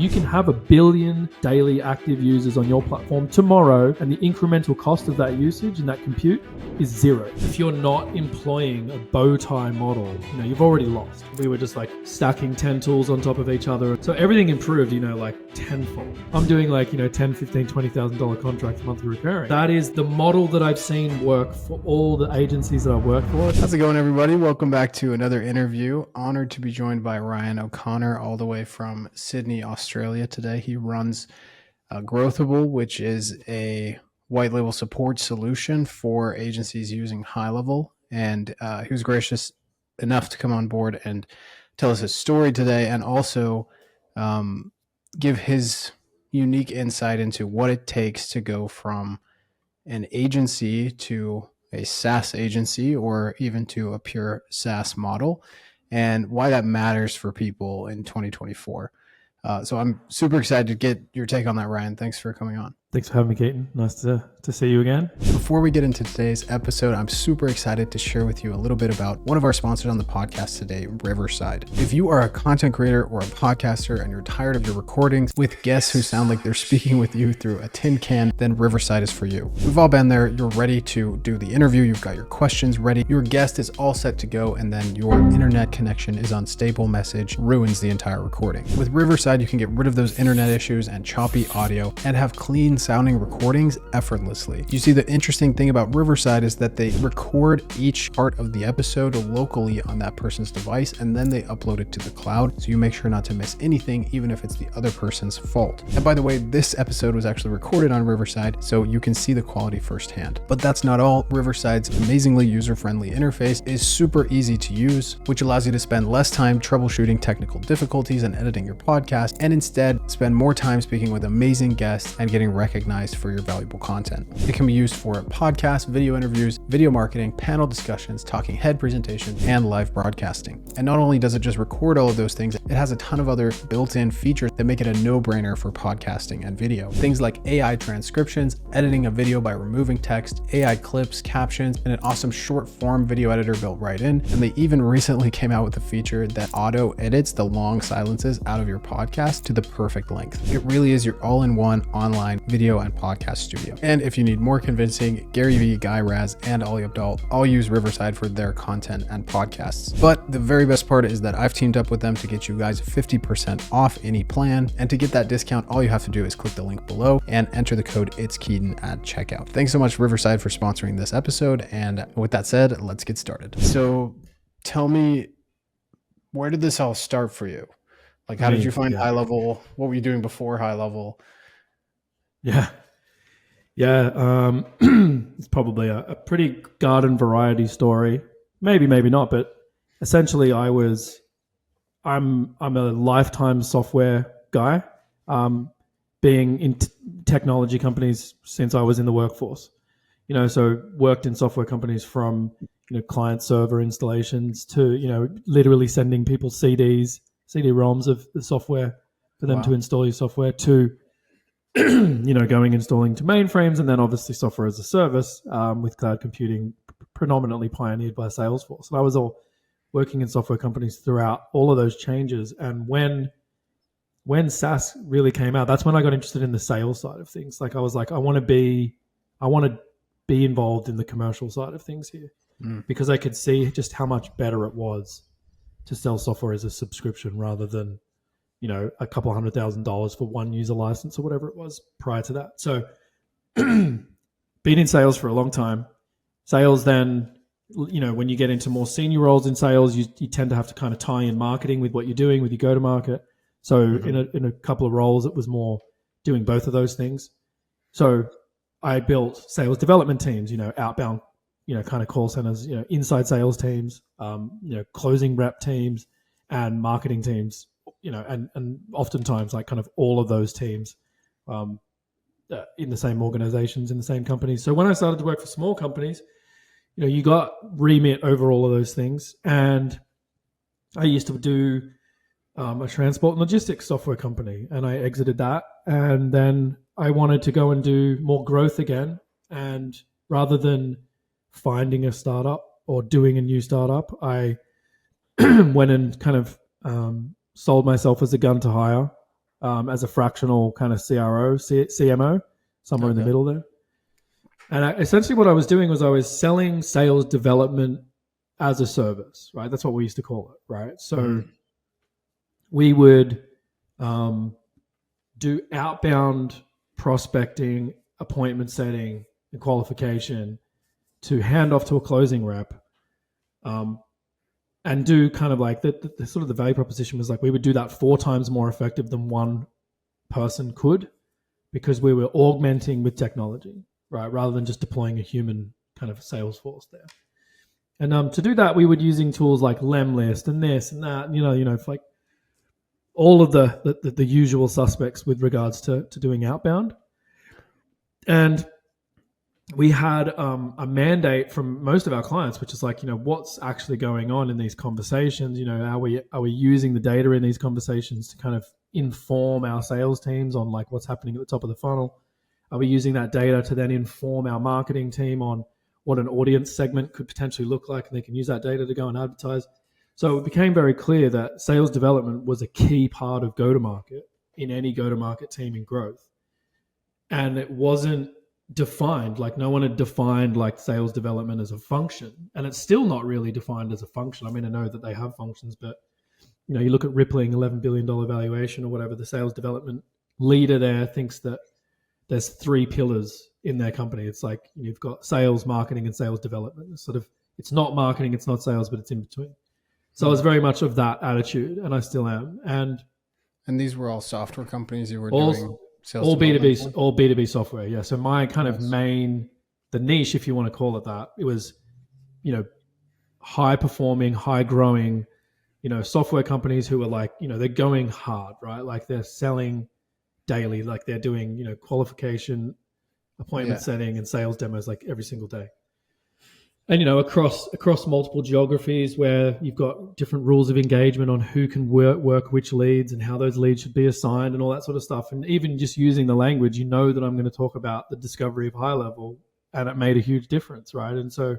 You can have 1 billion daily active users on your platform tomorrow, and the incremental cost of that usage and that compute is zero. If you're not employing a bow tie model, you've already lost. We were just like stacking 10 tools on top of each other. So everything improved, like tenfold. I'm doing like, $10, $15, $20,000 contracts monthly recurring. That is the model that I've seen work for all the agencies that I've worked for. How's it going, everybody? Welcome back to another interview. Honored to be joined by Ryan O'Connor all the way from Sydney, Australia today. He runs Growthable, which is a white label support solution for agencies using high level. And he was gracious enough to come on board and tell us his story today, and also give his unique insight into what it takes to go from an agency to a SaaS agency, or even to a pure SaaS model, and why that matters for people in 2024. So I'm super excited to get your take on that, Ryan. Thanks for coming on. Thanks for having me, Keaton. Nice to see you again. Before we get into today's episode, I'm super excited to share with you a little bit about one of our sponsors on the podcast today, Riverside. If you are a content creator or a podcaster and you're tired of your recordings with guests who sound like they're speaking with you through a tin can, then Riverside is for you. We've all been there. You're ready to do the interview. You've got your questions ready. Your guest is all set to go, and then your internet connection is unstable. Message ruins the entire recording. With Riverside, you can get rid of those internet issues and choppy audio and have clean sounding recordings effortlessly. You see, the interesting thing about Riverside is that they record each part of the episode locally on that person's device, and then they upload it to the cloud, so you make sure not to miss anything, even if it's the other person's fault. And by the way, this episode was actually recorded on Riverside, so you can see the quality firsthand. But that's not all. Riverside's amazingly user-friendly interface is super easy to use, which allows you to spend less time troubleshooting technical difficulties and editing your podcast, and instead spend more time speaking with amazing guests and getting recognized for your valuable content. It can be used for podcasts, video interviews, video marketing, panel discussions, talking head presentations, and live broadcasting. And not only does it just record all of those things, it has a ton of other built-in features that make it a no-brainer for podcasting and video. Things like AI transcriptions, editing a video by removing text, AI clips, captions, and an awesome short-form video editor built right in. And they even recently came out with a feature that auto edits the long silences out of your podcast to the perfect length. It really is your all-in-one online video and podcast studio. And if you need more convincing, Gary Vee, Guy Raz, and Ali Abdaal all use Riverside for their content and podcasts. But the very best part is that I've teamed up with them to get you guys 50% off any plan. And to get that discount, all you have to do is click the link below and enter the code IT'sKeaton at checkout. Thanks so much, Riverside, for sponsoring this episode. And with that said, let's get started. So tell me, where did this all start for you? Like, how did you find high level? What were you doing before high level? Yeah. It's probably a pretty garden variety story. Maybe not, but essentially I'm a lifetime software guy, being in technology companies since I was in the workforce. So worked in software companies from, client server installations to, literally sending people CD-ROMs of the software for them to install your software, to going installing to mainframes, and then obviously software as a service with cloud computing, predominantly pioneered by Salesforce. And I was all working in software companies throughout all of those changes. And when SaaS really came out, that's when I got interested in the sales side of things. Like I was like, I want to be involved in the commercial side of things here, because I could see just how much better it was to sell software as a subscription rather than a couple $100,000 for one user license or whatever it was prior to that. So been in sales for a long time. Sales then, when you get into more senior roles in sales, you tend to have to kind of tie in marketing with what you're doing with your go-to-market. So in a couple of roles, it was more doing both of those things. So I built sales development teams, outbound, kind of call centers, inside sales teams, closing rep teams and marketing teams. And oftentimes like kind of all of those teams in the same organizations, in the same companies. So when I started to work for small companies, you got remit over all of those things. And I used to do a transport and logistics software company, and I exited that. And then I wanted to go and do more growth again. And rather than finding a startup or doing a new startup, I went and kind of sold myself as a gun to hire as a fractional kind of CMO, somewhere in the middle there. And essentially what I was doing was I was selling sales development as a service, right? That's what we used to call it, right? So we would do outbound prospecting, appointment setting, and qualification to hand off to a closing rep, and do kind of like the sort of the value proposition was like we would do that 4 times more effective than one person could, because we were augmenting with technology, right? Rather than just deploying a human kind of sales force there. And to do that, we were using tools like Lemlist and this and that, you know, like all of the usual suspects with regards to doing outbound. And we had a mandate from most of our clients, which is like, you know, what's actually going on in these conversations? You know, are we using the data in these conversations to kind of inform our sales teams on like what's happening at the top of the funnel? Are we using that data to then inform our marketing team on what an audience segment could potentially look like, and they can use that data to go and advertise? So it became very clear that sales development was a key part of go-to-market in any go-to-market team in growth. And it wasn't defined, like no one had defined like sales development as a function. And it's still not really defined as a function. I mean, I know that they have functions, but you know, you look at Rippling, $11 billion valuation or whatever, the sales development leader there thinks that there's 3 pillars in their company. It's like you've got sales, marketing, and sales development. It's sort of, it's not marketing, it's not sales, but it's in between. So I was very much of that attitude, and I still am. And these were all software companies you were doing sales all B2B, for? All B2B software. Yeah. So my kind of main, the niche, if you want to call it that, it was, you know, high performing, high growing, you know, software companies who are like, you know, they're going hard, right? Like they're selling daily, like they're doing, you know, qualification, appointment setting, and sales demos like every single day. And, you know, across multiple geographies where you've got different rules of engagement on who can work which leads and how those leads should be assigned and all that sort of stuff. And even just using the language, you know that I'm going to talk about the discovery of high level, and it made a huge difference, right? And so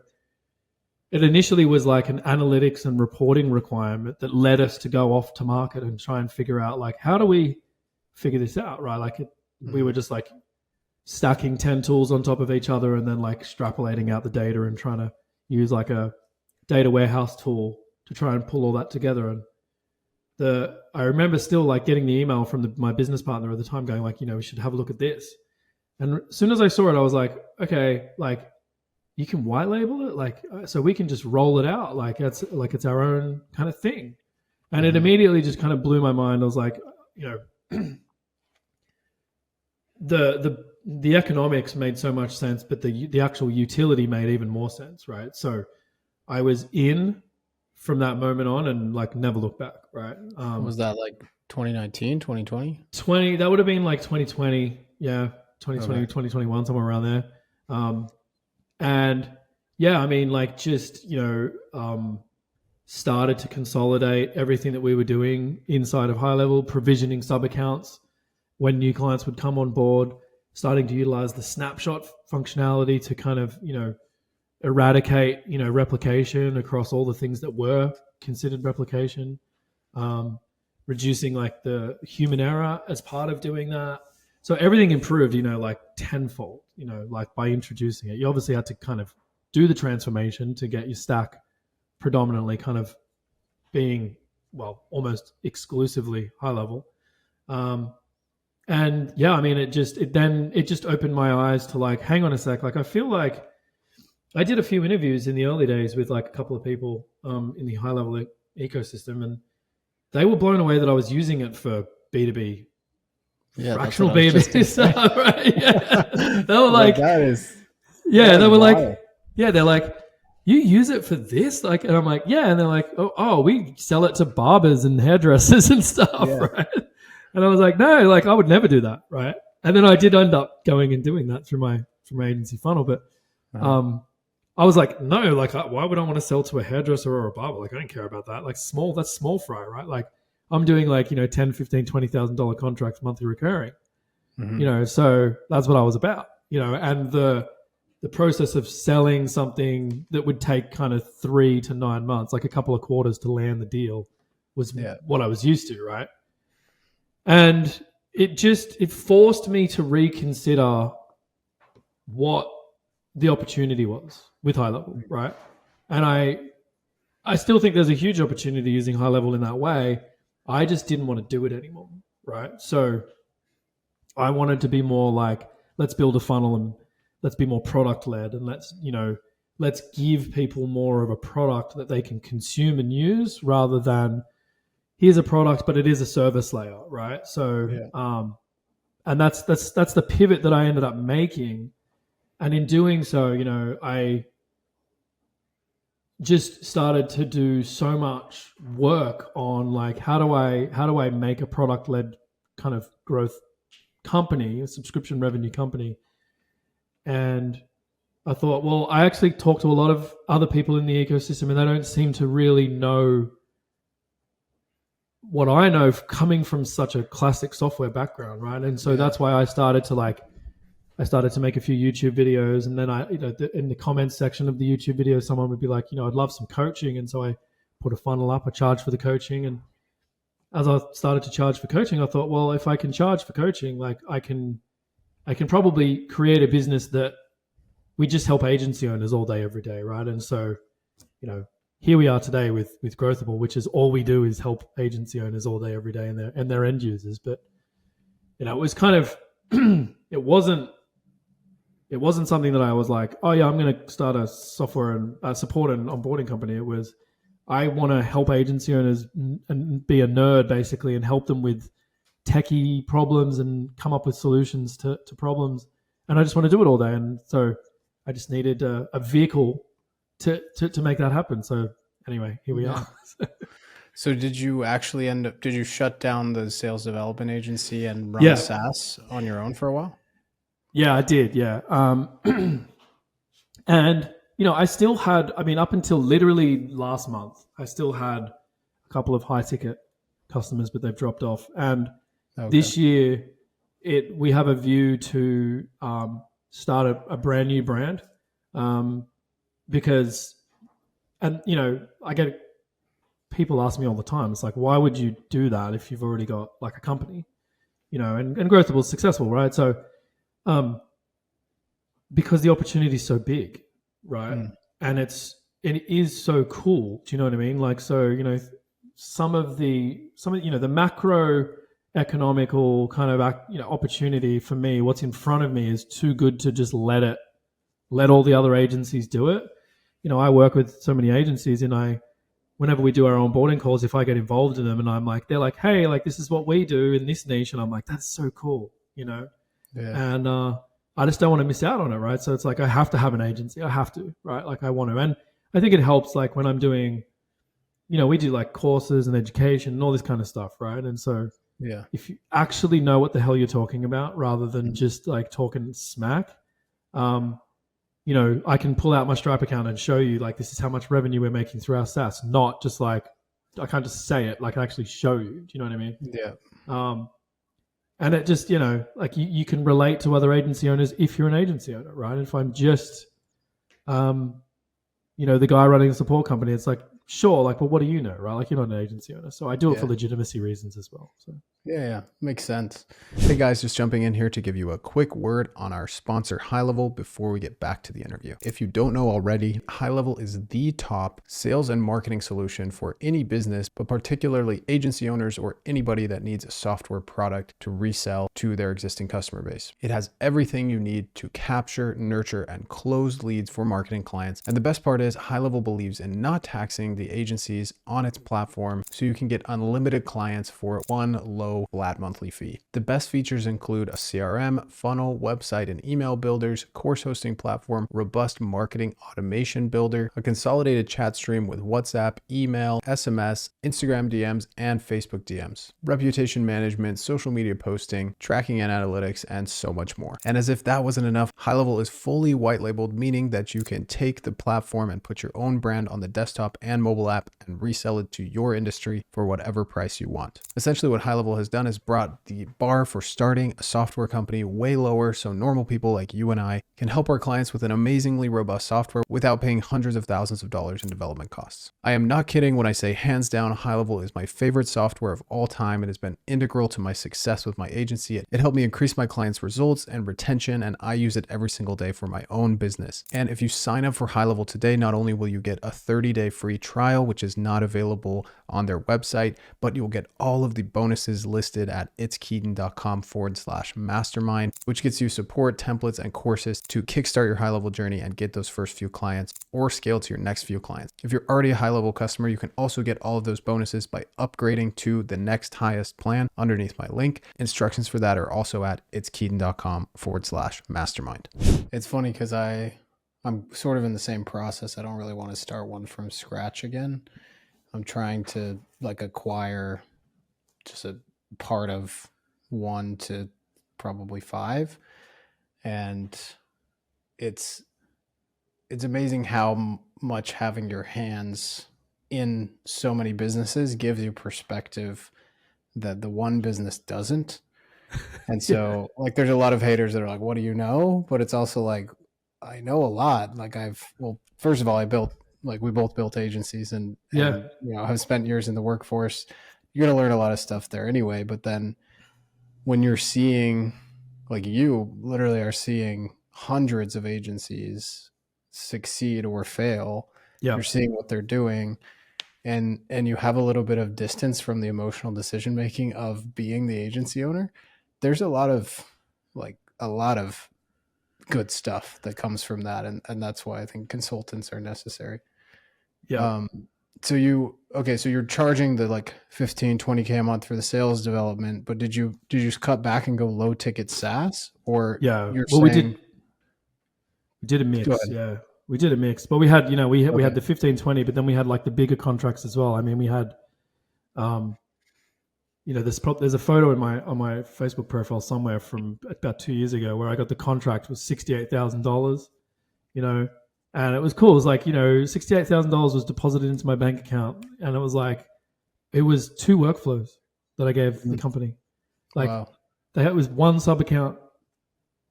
it initially was like an analytics and reporting requirement that led us to go off to market and try and figure out like, how do we figure this out, right? Like we were just like stacking 10 tools on top of each other and then like extrapolating out the data and trying to use like a data warehouse tool to try and pull all that together. And I remember still like getting the email from my business partner at the time going like, you know, we should have a look at this. And as soon as I saw it, I was like, okay, like you can white label it, like, so we can just roll it out. Like it's our own kind of thing. And it immediately just kind of blew my mind. I was like, you know, the economics made so much sense, but the actual utility made even more sense, right? So I was in from that moment on and like never looked back, right? Was that like 2019, 2020? That would have been like 2020, yeah, 2020, 2021, somewhere around there. And yeah, I mean, like just, you know, started to consolidate everything that we were doing inside of high level, provisioning sub accounts when new clients would come on board, starting to utilize the snapshot functionality to kind of, you know, eradicate, you know, replication across all the things that were considered replication, reducing like the human error as part of doing that. So everything improved, you know, like tenfold, you know, like by introducing it. You obviously had to kind of do the transformation to get your stack predominantly kind of being, well, almost exclusively high level. And yeah, I mean, it just opened my eyes to like, hang on a sec. Like, I feel like I did a few interviews in the early days with like a couple of people in the high level ecosystem, and they were blown away that I was using it for B2B, fractional B2B stuff, right? Yeah. They were like, they were like, yeah, they're like, you use it for this? Like, and I'm like, yeah. And they're like, oh, we sell it to barbers and hairdressers and stuff, right? And I was like, no, like I would never do that, right? And then I did end up going and doing that through my agency funnel. But I was like, no, like why would I want to sell to a hairdresser or a barber? Like I don't care about that. Like that's small fry, right? Like I'm doing like, you know, $10,000, $15,000, $20,000 contracts monthly recurring, you know, so that's what I was about, you know, and the process of selling something that would take kind of 3 to 9 months, like a couple of quarters to land the deal was what I was used to, right? And it forced me to reconsider what the opportunity was with high level, right? And I still think there's a huge opportunity using high level in that way. I just didn't want to do it anymore, right? So I wanted to be more like, let's build a funnel and let's be more product led, and let's give people more of a product that they can consume and use, rather than here's a product but it is a service layer, right? So and that's the pivot that I ended up making. And in doing so, I just started to do so much work on like, how do I make a product led kind of growth company, a subscription revenue company. And I thought, well, I actually talk to a lot of other people in the ecosystem, and they don't seem to really know what I know coming from such a classic software background, right? And so that's why I started to make a few YouTube videos, and then in the comments section of the YouTube video, someone would be like, I'd love some coaching. And so I put a funnel up, I charged for the coaching. And as I started to charge for coaching, I thought, well, if I can charge for coaching, like I can probably create a business that we just help agency owners all day, every day, right? And so, here we are today with Growthable, which is all we do is help agency owners all day, every day, and their end users. But it was kind of it wasn't something that I was like, oh yeah, I'm going to start a software and support and onboarding company. It was, I want to help agency owners and be a nerd basically, and help them with techie problems and come up with solutions to problems. And I just want to do it all day. And so I just needed a vehicle to make that happen. So anyway, here we are. So did you shut down the sales development agency and run SaaS on your own for a while? Yeah, I did. Yeah. And, I still had, up until literally last month, I still had a couple of high ticket customers, but they've dropped off. And this year we have a view to start a brand new brand. Because, and I get people ask me all the time, it's like, why would you do that if you've already got like a company, and Growthable is successful, right? So, because the opportunity is so big, right? And it is so cool. Do you know what I mean? Like, so, some of the macroeconomical kind of, opportunity for me, what's in front of me is too good to just let all the other agencies do it. I work with so many agencies, and whenever we do our onboarding calls, if I get involved in them and they're like, hey, like this is what we do in this niche. And I'm like, that's so cool, And I just don't want to miss out on it, right? So it's like, I have to have an agency. I have to, right? Like I want to. And I think it helps like when I'm doing, we do like courses and education and all this kind of stuff, right? And so if you actually know what the hell you're talking about rather than just like talking smack, I can pull out my Stripe account and show you like, this is how much revenue we're making through our SaaS, not just like, I can't just say it, like I actually show you. Do you know what I mean? Yeah. And it just, like you can relate to other agency owners if you're an agency owner, right? If I'm just, the guy running a support company, it's like, sure, like, well, what do you know, right? Like you're not an agency owner. So I do it for legitimacy reasons as well. So Yeah, makes sense. Hey guys, just jumping in here to give you a quick word on our sponsor High Level before we get back to the interview. If you don't know already, High Level is the top sales and marketing solution for any business, but particularly agency owners or anybody that needs a software product to resell to their existing customer base. It has everything you need to capture, nurture, and close leads for marketing clients. And the best part is High Level believes in not taxing the agencies on its platform, so you can get unlimited clients for one low flat monthly fee. The best features include a CRM, funnel, website and email builders, course hosting platform, robust marketing automation builder, a consolidated chat stream with WhatsApp, email, SMS, Instagram DMs, and Facebook DMs, reputation management, social media posting, tracking and analytics, and so much more. And as if that wasn't enough, High Level is fully white labeled, meaning that you can take the platform and put your own brand on the desktop and mobile app and resell it to your industry for whatever price you want. Essentially, what High Level has done is brought the bar for starting a software company way lower so normal people like you and I can help our clients with an amazingly robust software without paying hundreds of thousands of dollars in development costs. I am not kidding when I say hands down, High Level is my favorite software of all time. It has been integral to my success with my agency. It helped me increase my clients' results and retention, and I use it every single day for my own business. And if you sign up for High Level today, not only will you get a 30-day free trial, which is not available on their website, but you'll get all of the bonuses listed at itskeaton.com/mastermind, which gets you support, templates, and courses to kickstart your High Level journey and get those first few clients or scale to your next few clients. If you're already a High Level customer, you can also get all of those bonuses by upgrading to the next highest plan underneath my link. Instructions for that are also at itskeaton.com/mastermind. It's funny because I'm sort of in the same process. I don't really want to start one from scratch again. I'm trying to like acquire just a part of 1 to probably 5. And it's amazing how much having your hands in so many businesses gives you perspective that the one business doesn't. And so like, there's a lot of haters that are like, what do you know? But it's also like, I know a lot. Like first of all, we both built agencies and have spent years in the workforce. You're going to learn a lot of stuff there anyway. But then when you're seeing, like you literally are seeing hundreds of agencies succeed or fail, you're seeing what they're doing. And you have a little bit of distance from the emotional decision-making of being the agency owner. There's a lot of good stuff that comes from that. And that's why I think consultants are necessary. Yeah. So you're charging the like 15, 20K a month for the sales development, but did you just cut back and go low ticket SaaS or we did a mix. Yeah. We did a mix, but we had, we had the 15, 20, but then we had like the bigger contracts as well. I mean, we had, there's a photo on my Facebook profile somewhere from about 2 years ago where I got the contract was $68,000, and it was cool. It was like, $68,000 was deposited into my bank account, and it was like, it was 2 workflows that I gave the company. Like, it was 1 sub account,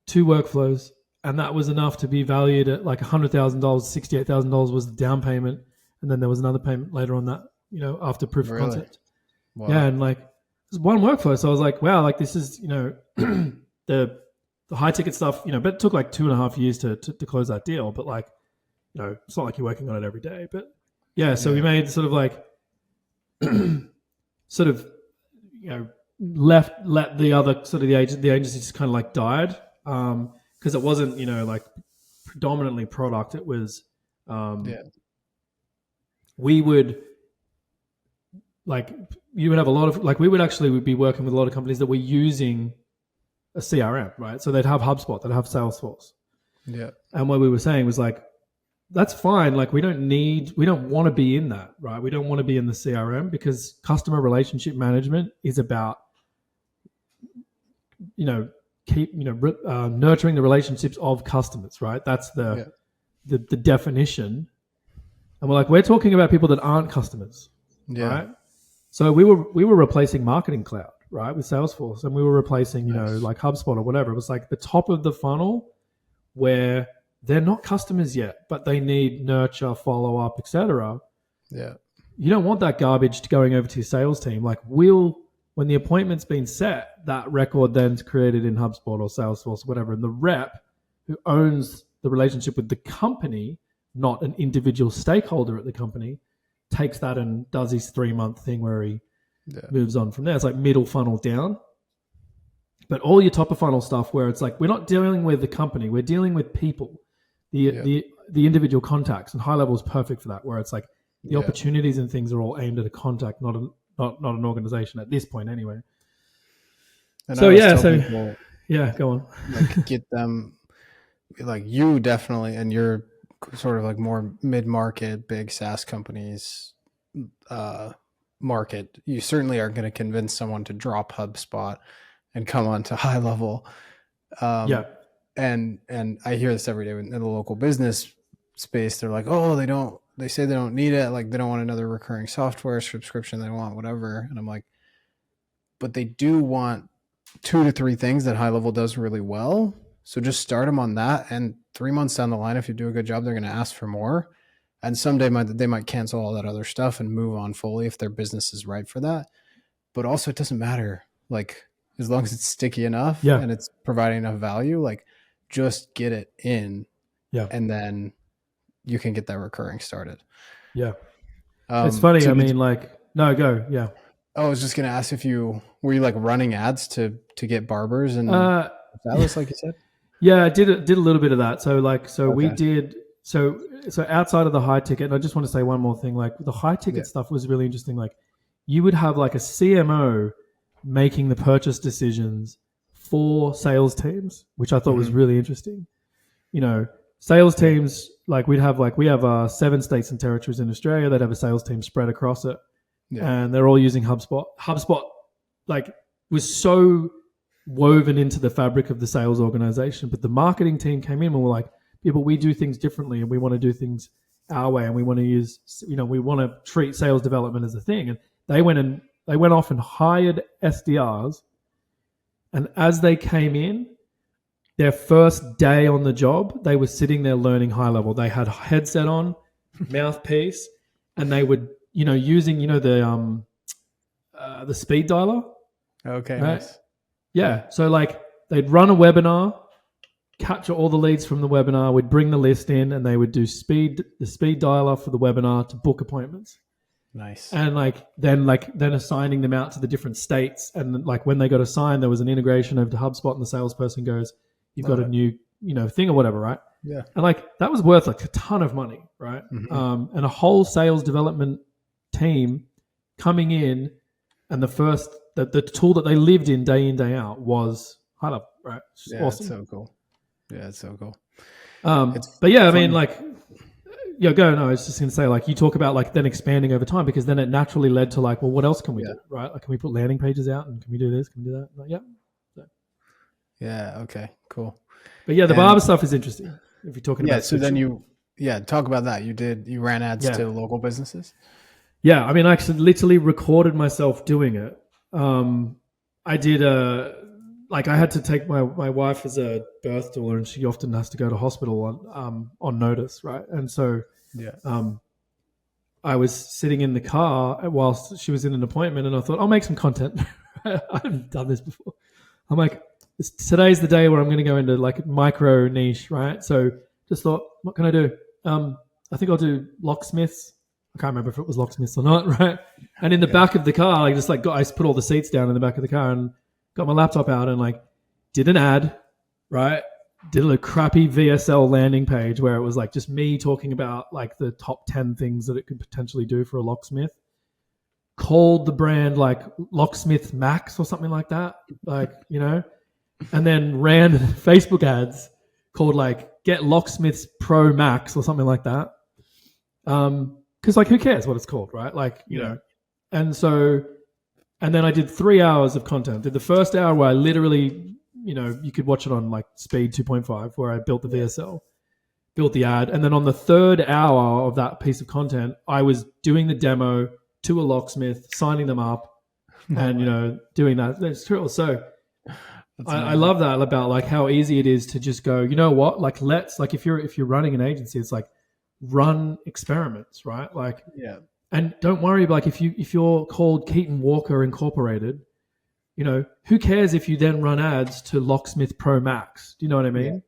2 workflows, and that was enough to be valued at like $100,000. $68,000 was the down payment, and then there was another payment later on that, after proof of concept. Wow. Yeah, and like, it was 1 workflow. So I was like, wow, like this is, the high ticket stuff, but it took like 2.5 years to close that deal. But like, it's not like you're working on it every day. But so we made sort of like, let the other sort of the agency just kind of like died. Because it wasn't, like predominantly product. It was, we would like, you would have a lot of, like, we would actually be working with a lot of companies that were using a CRM, right? So they'd have HubSpot, they'd have Salesforce. Yeah. And what we were saying was like, that's fine. Like, we don't want to be in that, right? We don't want to be in the CRM because customer relationship management is about, nurturing the relationships of customers, right? That's the definition. And we're talking about people that aren't customers, right? So we were replacing Marketing Cloud, right, with Salesforce, and we were replacing, like HubSpot or whatever. It was like the top of the funnel where they're not customers yet, but they need nurture, follow up, etc. Yeah. You don't want that garbage going over to your sales team. Like, when the appointment's been set, that record then's created in HubSpot or Salesforce, or whatever, and the rep who owns the relationship with the company, not an individual stakeholder at the company, takes that and does his 3-month thing where he moves on from there. It's like middle funnel down. But all your top of funnel stuff where it's like, we're not dealing with the company, we're dealing with people, the individual contacts, and High Level is perfect for that, where it's like the opportunities and things are all aimed at a contact, not an organization at this point anyway. And go on. Like, get them, like, you definitely, and you're sort of like more mid-market, big SaaS companies market. You certainly aren't going to convince someone to drop HubSpot and come on to High Level. And I hear this every day in the local business space. They're like, oh, they don't they say they don't need it. Like they don't want another recurring software subscription. They want whatever. And I'm like, but they do want 2 to 3 things that high level does really well. So just start them on that. And 3 months down the line, if you do a good job, they're going to ask for more. And someday they might cancel all that other stuff and move on fully if their business is right for that. But also it doesn't matter. Like as long as it's sticky enough and it's providing enough value, like just get it in. Yeah. And then you can get that recurring started. Yeah. It's funny. I mean, like, no, go. Yeah. Oh, I was just going to ask were you like running ads to get barbers and that was like you said? Yeah, I did a little bit of that. So we did, so outside of the high ticket, and I just want to say one more thing, like the high ticket stuff was really interesting. Like you would have like a CMO making the purchase decisions for sales teams, which I thought was really interesting. You know, sales teams, like we have 7 states and territories in Australia that have a sales team spread across it. Yeah. And they're all using HubSpot. HubSpot like was so woven into the fabric of the sales organization, but the marketing team came in and were like, yeah, but we do things differently and we want to do things our way and we want to use, we want to treat sales development as a thing. And they went off and hired SDRs. And as they came in, their first day on the job, they were sitting there learning high level. They had a headset on, mouthpiece, and they would, using, the speed dialer. Okay. Right? Nice. Yeah. So like they'd run a webinar, capture all the leads from the webinar, we'd bring the list in and they would do the speed dialer for the webinar to book appointments. Nice. And then assigning them out to the different states. And like when they got assigned, there was an integration over to HubSpot and the salesperson goes, you've got a new, thing or whatever, right? Yeah. And like that was worth like a ton of money, right? Mm-hmm. And a whole sales development team coming in, and the tool that they lived in, day out, was high level, right? Yeah, awesome. It's so cool. Yeah, it's so cool. But yeah, I mean, like, yeah, go. No, I was just going to say, like, you talk about like then expanding over time because then it naturally led to like, well, what else can we do, right? Like, can we put landing pages out and can we do this? Can we do that? Like, yeah. So. Yeah. Okay. Cool. But yeah, the barber stuff is interesting. If you're talking about so then talk about that. You ran ads to local businesses. Yeah, I mean, I actually literally recorded myself doing it. I did I had to take my wife as a birth doula, and she often has to go to hospital on notice, right? And so, I was sitting in the car whilst she was in an appointment, and I thought I'll make some content. I haven't done this before. I'm like, today's the day where I'm going to go into like micro niche, right? So just thought, what can I do? I think I'll do locksmiths. I can't remember if it was locksmiths or not, right? And in the back of the car, I just like I put all the seats down in the back of the car and got my laptop out and like did an ad, right? Did a crappy VSL landing page where it was like just me talking about like the top 10 things that it could potentially do for a locksmith. Called the brand like Locksmith Max or something like that, like, and then ran Facebook ads called like Get Locksmiths Pro Max or something like that. Because like who cares what it's called, right? Like, and then I did 3 hours of content. Did the first hour where I literally, you could watch it on like speed 2.5 where I built the VSL, built the ad. And then on the third hour of that piece of content, I was doing the demo to a locksmith, signing them up and, doing that. That's true. So I love that about like how easy it is to just go, you know what, like if you're running an agency, it's like run experiments, right? Like, and don't worry, like if you're called Keaton Walker Incorporated, who cares if you then run ads to Locksmith Pro Max? Do you know what I mean?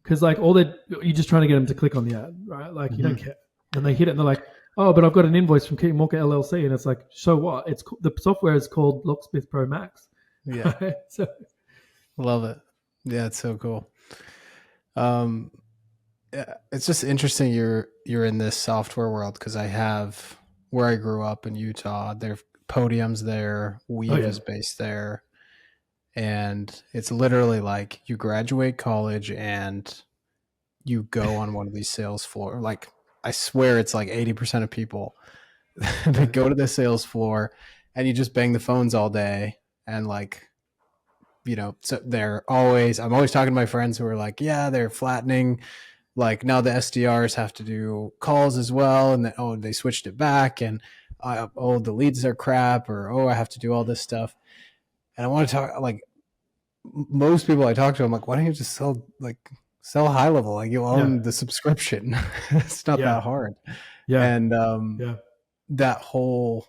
Because like you're just trying to get them to click on the ad, right? Like you don't care, and they hit it and they're like, oh, but I've got an invoice from Keaton Walker LLC, and it's like, so what? It's the software is called Locksmith Pro Max. Yeah, right? So, love it. Yeah, it's so cool. It's just interesting you're in this software world because I have where I grew up in Utah. There Podium's there, Weave is based there, and it's literally like you graduate college and you go on one of these sales floor. Like I swear it's like 80% of people that go to the sales floor and you just bang the phones all day and like. So I'm always talking to my friends who are like, yeah, they're flattening like now the SDRs have to do calls as well, and then, they switched it back, and the leads are crap, or I have to do all this stuff. And I want to talk, like, most people I talk to, I'm like, why don't you just sell high level? Like, you own the subscription. It's not that hard. Yeah. And that whole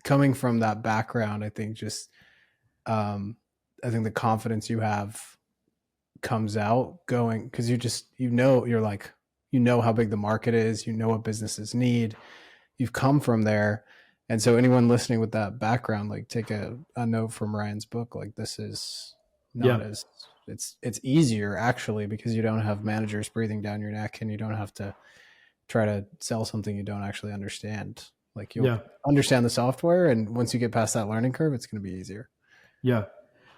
coming from that background, I think I think the confidence you have comes out going, because you're like, how big the market is, what businesses need. You've come from there. And so anyone listening with that background, like, take a note from Ryan's book. Like, this is not as it's easier actually, because you don't have managers breathing down your neck, and you don't have to try to sell something you don't actually understand. Like, you'll understand the software, and once you get past that learning curve, it's going to be easier. Yeah.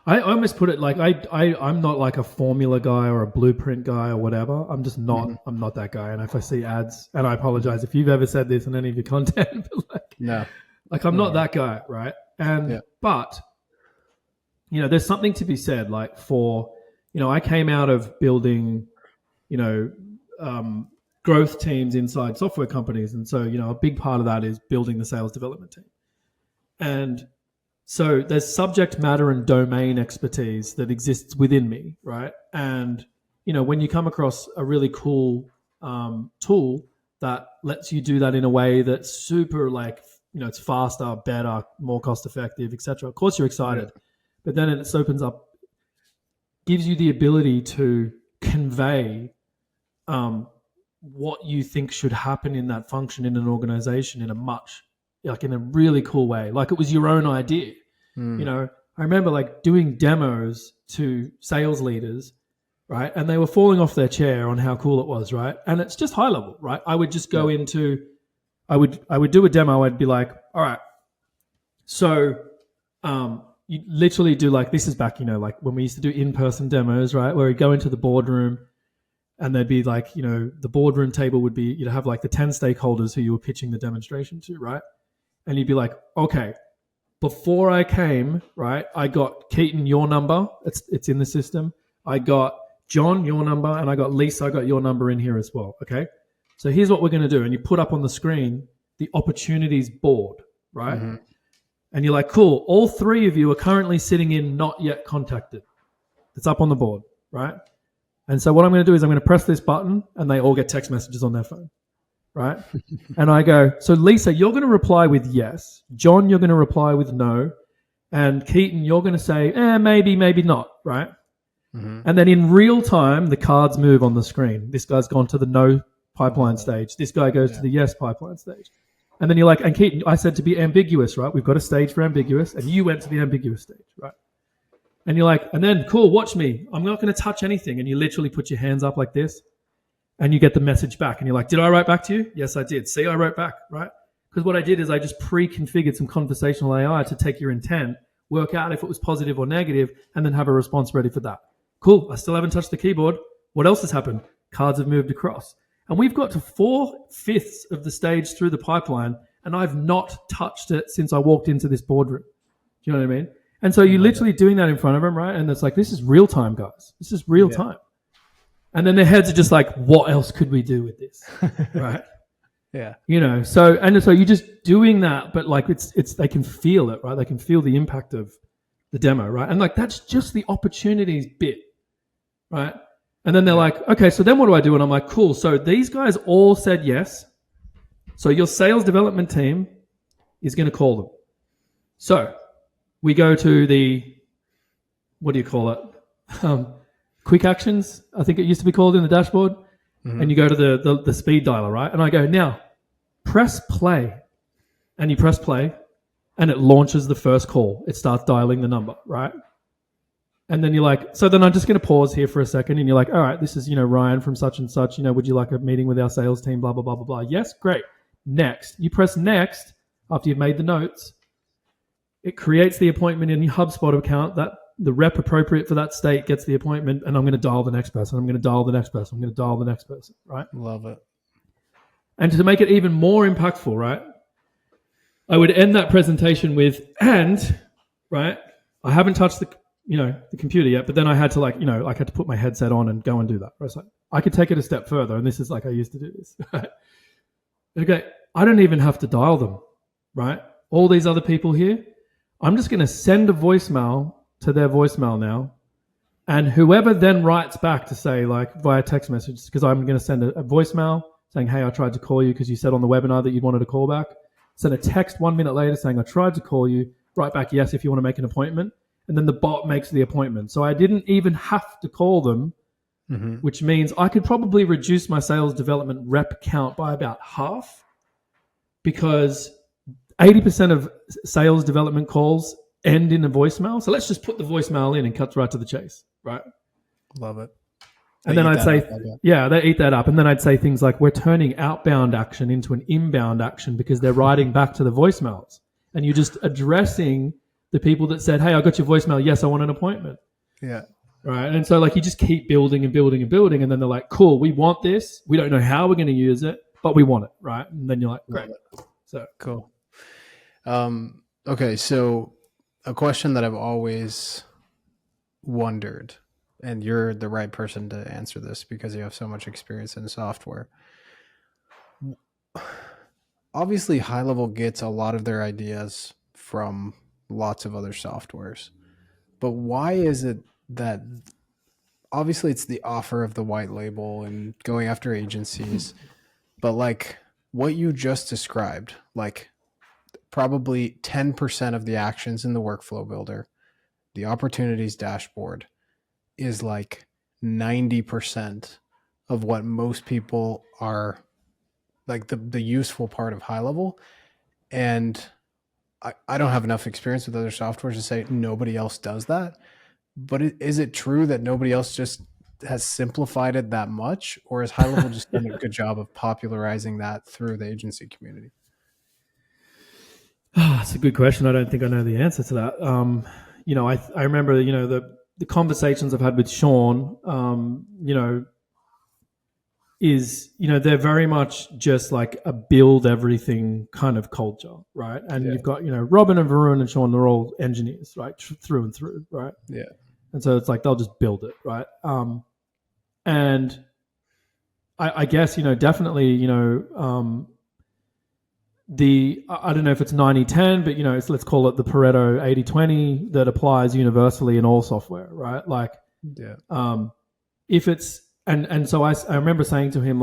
I almost put it like I'm not like a formula guy or a blueprint guy or whatever. I'm just not. I'm not that guy. And if I see ads, and I apologize if you've ever said this in any of your content, but I'm not that guy, right? And but there's something to be said, like, for I came out of building growth teams inside software companies, and so a big part of that is building the sales development team, and so there's subject matter and domain expertise that exists within me, right? And, when you come across a really cool tool that lets you do that in a way that's super, like, it's faster, better, more cost effective, etc. Of course you're excited, but then it opens up, gives you the ability to convey what you think should happen in that function in an organization in a really cool way. Like, it was your own idea. I remember, like, doing demos to sales leaders, right? And they were falling off their chair on how cool it was, right? And it's just high level, right? I would just go into, I would do a demo. I'd be like, all right, so you literally do, like, this is back, like when we used to do in-person demos, right? Where you go into the boardroom, and there'd be, like, the boardroom table would be, you'd have, like, the 10 stakeholders who you were pitching the demonstration to, right? And you'd be like, okay, before I came, right, I got Keaton, your number. It's in the system. I got John, your number, and I got Lisa, I got your number in here as well, okay? So here's what we're going to do. And you put up on the screen the opportunities board, right? And you're like, cool, all three of you are currently sitting in not yet contacted. It's up on the board, right? And so what I'm going to do is I'm going to press this button, and they all get text messages on their phone. Right? And I go, so Lisa, you're going to reply with yes. John, you're going to reply with no. And Keaton, you're going to say, maybe, maybe not, right? And then in real time, the cards move on the screen. This guy's gone to the no pipeline stage. This guy goes to the yes pipeline stage. And then you're like, and Keaton, I said to be ambiguous, right? We've got a stage for ambiguous, and you went to the ambiguous stage, right? And you're like, and then, cool, watch me. I'm not going to touch anything. And you literally put your hands up like this. And you get the message back, and you're like, did I write back to you? Yes, I did. See, I wrote back, right? Because what I did is I just pre-configured some conversational AI to take your intent, work out if it was positive or negative, and then have a response ready for that. Cool. I still haven't touched the keyboard. What else has happened? Cards have moved across. And we've got to 4/5 of the stage through the pipeline, and I've not touched it since I walked into this boardroom. Do you know what I mean? And so you're literally doing that in front of them, right? And it's like, this is real time, guys. This is real time. And then their heads are just like, what else could we do with this? Right? So you're just doing that, but, like, it's they can feel it, right? They can feel the impact of the demo, right? And, like, that's just the opportunities bit, right? And then they're like, okay, so then what do I do? And I'm like, cool. So these guys all said yes. So your sales development team is going to call them. So we go to the, what do you call it? Quick actions, I think it used to be called in the dashboard. And you go to the speed dialer, right? And I go, now, press play. And you press play, and it launches the first call. It starts dialing the number, right? And then you're like, so then I'm just going to pause here for a second. And you're like, all right, this is, Ryan from such and such. Would you like a meeting with our sales team? Blah, blah, blah, blah, blah. Yes, great. Next. You press next after you've made the notes. It creates the appointment in your HubSpot account. That the rep appropriate for that state gets the appointment, and I'm going to dial the next person. I'm going to dial the next person. I'm going to dial the next person, right? Love it. And to make it even more impactful, right, I would end that presentation with, and, right, I haven't touched the computer yet. But then I had to I had to put my headset on and go and do that. I was like, I could take it a step further, and this is like I used to do this. Right? Okay, I don't even have to dial them, right? All these other people here, I'm just going to send a voicemail to their voicemail now, and whoever then writes back to say, like, via text message, because I'm going to send a voicemail saying, hey, I tried to call you because you said on the webinar that you wanted a call back. Send a text 1 minute later saying, I tried to call you. Write back, yes, if you want to make an appointment. And then the bot makes the appointment. So I didn't even have to call them, which means I could probably reduce my sales development rep count by about half, because 80% of sales development calls end in a voicemail. So let's just put the voicemail in and cut right to the chase, right? Love it. And then I'd say, they eat that up. And then I'd say things like, we're turning outbound action into an inbound action because they're writing back to the voicemails. And you're just addressing the people that said, hey, I got your voicemail. Yes, I want an appointment. Yeah. Right. And so you just keep building and building and building. And then they're like, cool, we want this. We don't know how we're going to use it, but we want it. Right. And then you're like, great. So cool. Okay. So a question that I've always wondered, and you're the right person to answer this because you have so much experience in software. Obviously, High Level gets a lot of their ideas from lots of other softwares. But why is it that obviously it's the offer of the white label and going after agencies, but what you just described, probably 10% of the actions in the workflow builder, the opportunities dashboard is 90% of what most people are the useful part of High Level. And I don't have enough experience with other softwares to say nobody else does that. But is it true that nobody else just has simplified it that much? Or has High Level just done a good job of popularizing that through the agency community? That's a good question. I don't think I know the answer to that. I remember, the conversations I've had with Sean, they're very much just like a build everything kind of culture, right? And you've got, Robin and Varun and Sean, they're all engineers, right? Through and through, right? Yeah. And so it's like they'll just build it, right? And I guess, definitely, I don't know if it's 90-10, but, let's call it the Pareto 80-20 that applies universally in all software, right? If it's, and so I remember saying to him,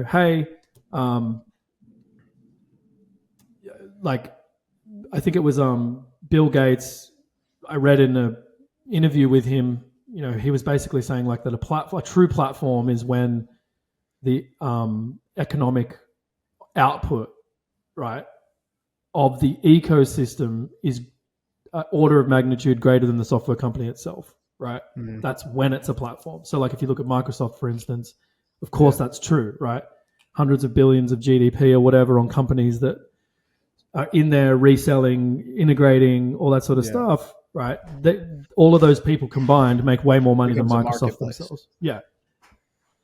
hey, I think it was Bill Gates. I read in an interview with him, he was basically saying that a true platform is when the economic output, right, of the ecosystem is an order of magnitude greater than the software company itself. Right. Mm-hmm. That's when it's a platform. So if you look at Microsoft, for instance, of course that's true, right? Hundreds of billions of GDP or whatever on companies that are in there reselling, integrating, all that sort of stuff, right? All of those people combined make way more money than Microsoft themselves. Yeah.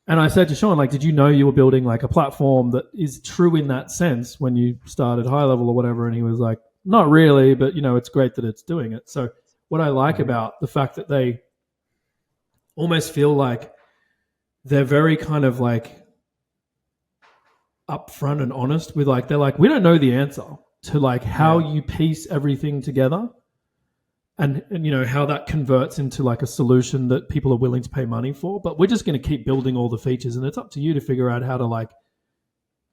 And I said to Sean, did you know you were building a platform that is true in that sense when you started High Level or whatever? And he was like, not really, but it's great that it's doing it. So what I like about the fact that they almost feel like they're very kind of upfront and honest with they're we don't know the answer to how you piece everything together and how that converts into a solution that people are willing to pay money for, but we're just going to keep building all the features and it's up to you to figure out how to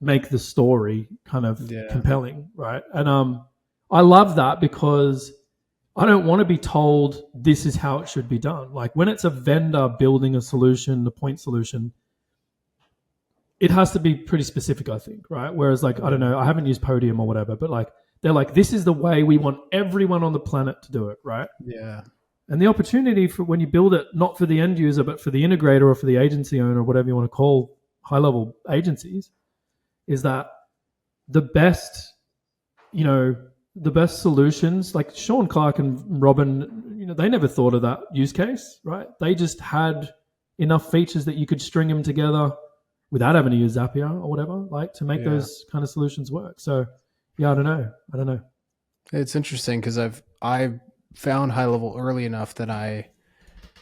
make the story kind of compelling, right? And I love that because I don't want to be told this is how it should be done. When it's a vendor building a solution, a point solution, it has to be pretty specific, I think, right? Whereas I don't know, I haven't used Podium or whatever, but they're this is the way we want everyone on the planet to do it, right? Yeah. And the opportunity for when you build it, not for the end user, but for the integrator or for the agency owner, whatever you want to call high-level agencies, is that the best, the best solutions, like Sean Clark and Robin, they never thought of that use case, right? They just had enough features that you could string them together without having to use Zapier or whatever, to make those kind of solutions work. So, I don't know. It's interesting because I found High Level early enough that I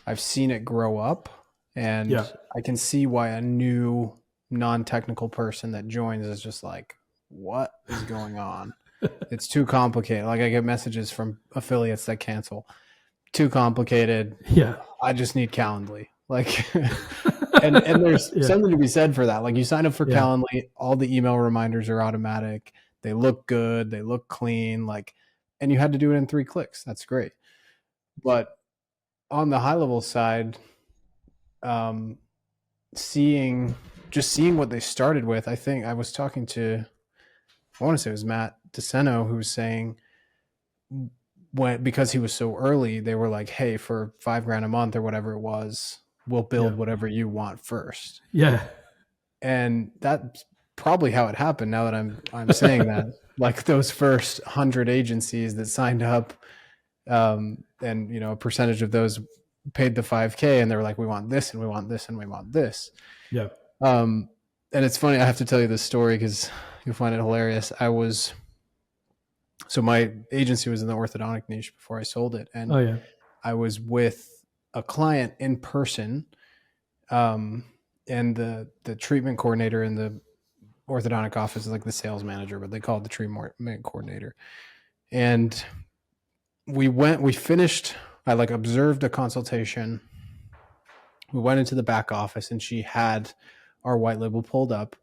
I've seen it grow up, and Yeah. I can see why a new non-technical person that joins is just like, what is going on? It's too complicated. Like I get messages from affiliates that cancel. Too complicated. Yeah. I just need Calendly. Like, and there's Yeah. something to be said for that. Like you sign up for Yeah. Calendly, all the email reminders are automatic. They look good. They look clean. Like, and you had to do it in 3 clicks. That's great. But on the high level side, um, seeing what they started with, I think I was talking to, I want to say it was Matt DeSeno, who was saying because he was so early, they were like, hey, for $5,000 a month or whatever it was, we'll build Yeah. whatever you want first. Yeah. And that's probably how it happened. Now that I'm saying that, like those first 100 agencies that signed up, and a percentage of those paid the 5K, and they were like, we want this and we want this and we want this. Yeah. And it's funny, I have to tell you this story because you'll find it hilarious. So my agency was in the orthodontic niche before I sold it. And Oh yeah. I was with a client in person, and the treatment coordinator in the orthodontic office is like the sales manager, but they call it the treatment coordinator. And we finished, I like observed a consultation. We went into the back office and she had our white label pulled up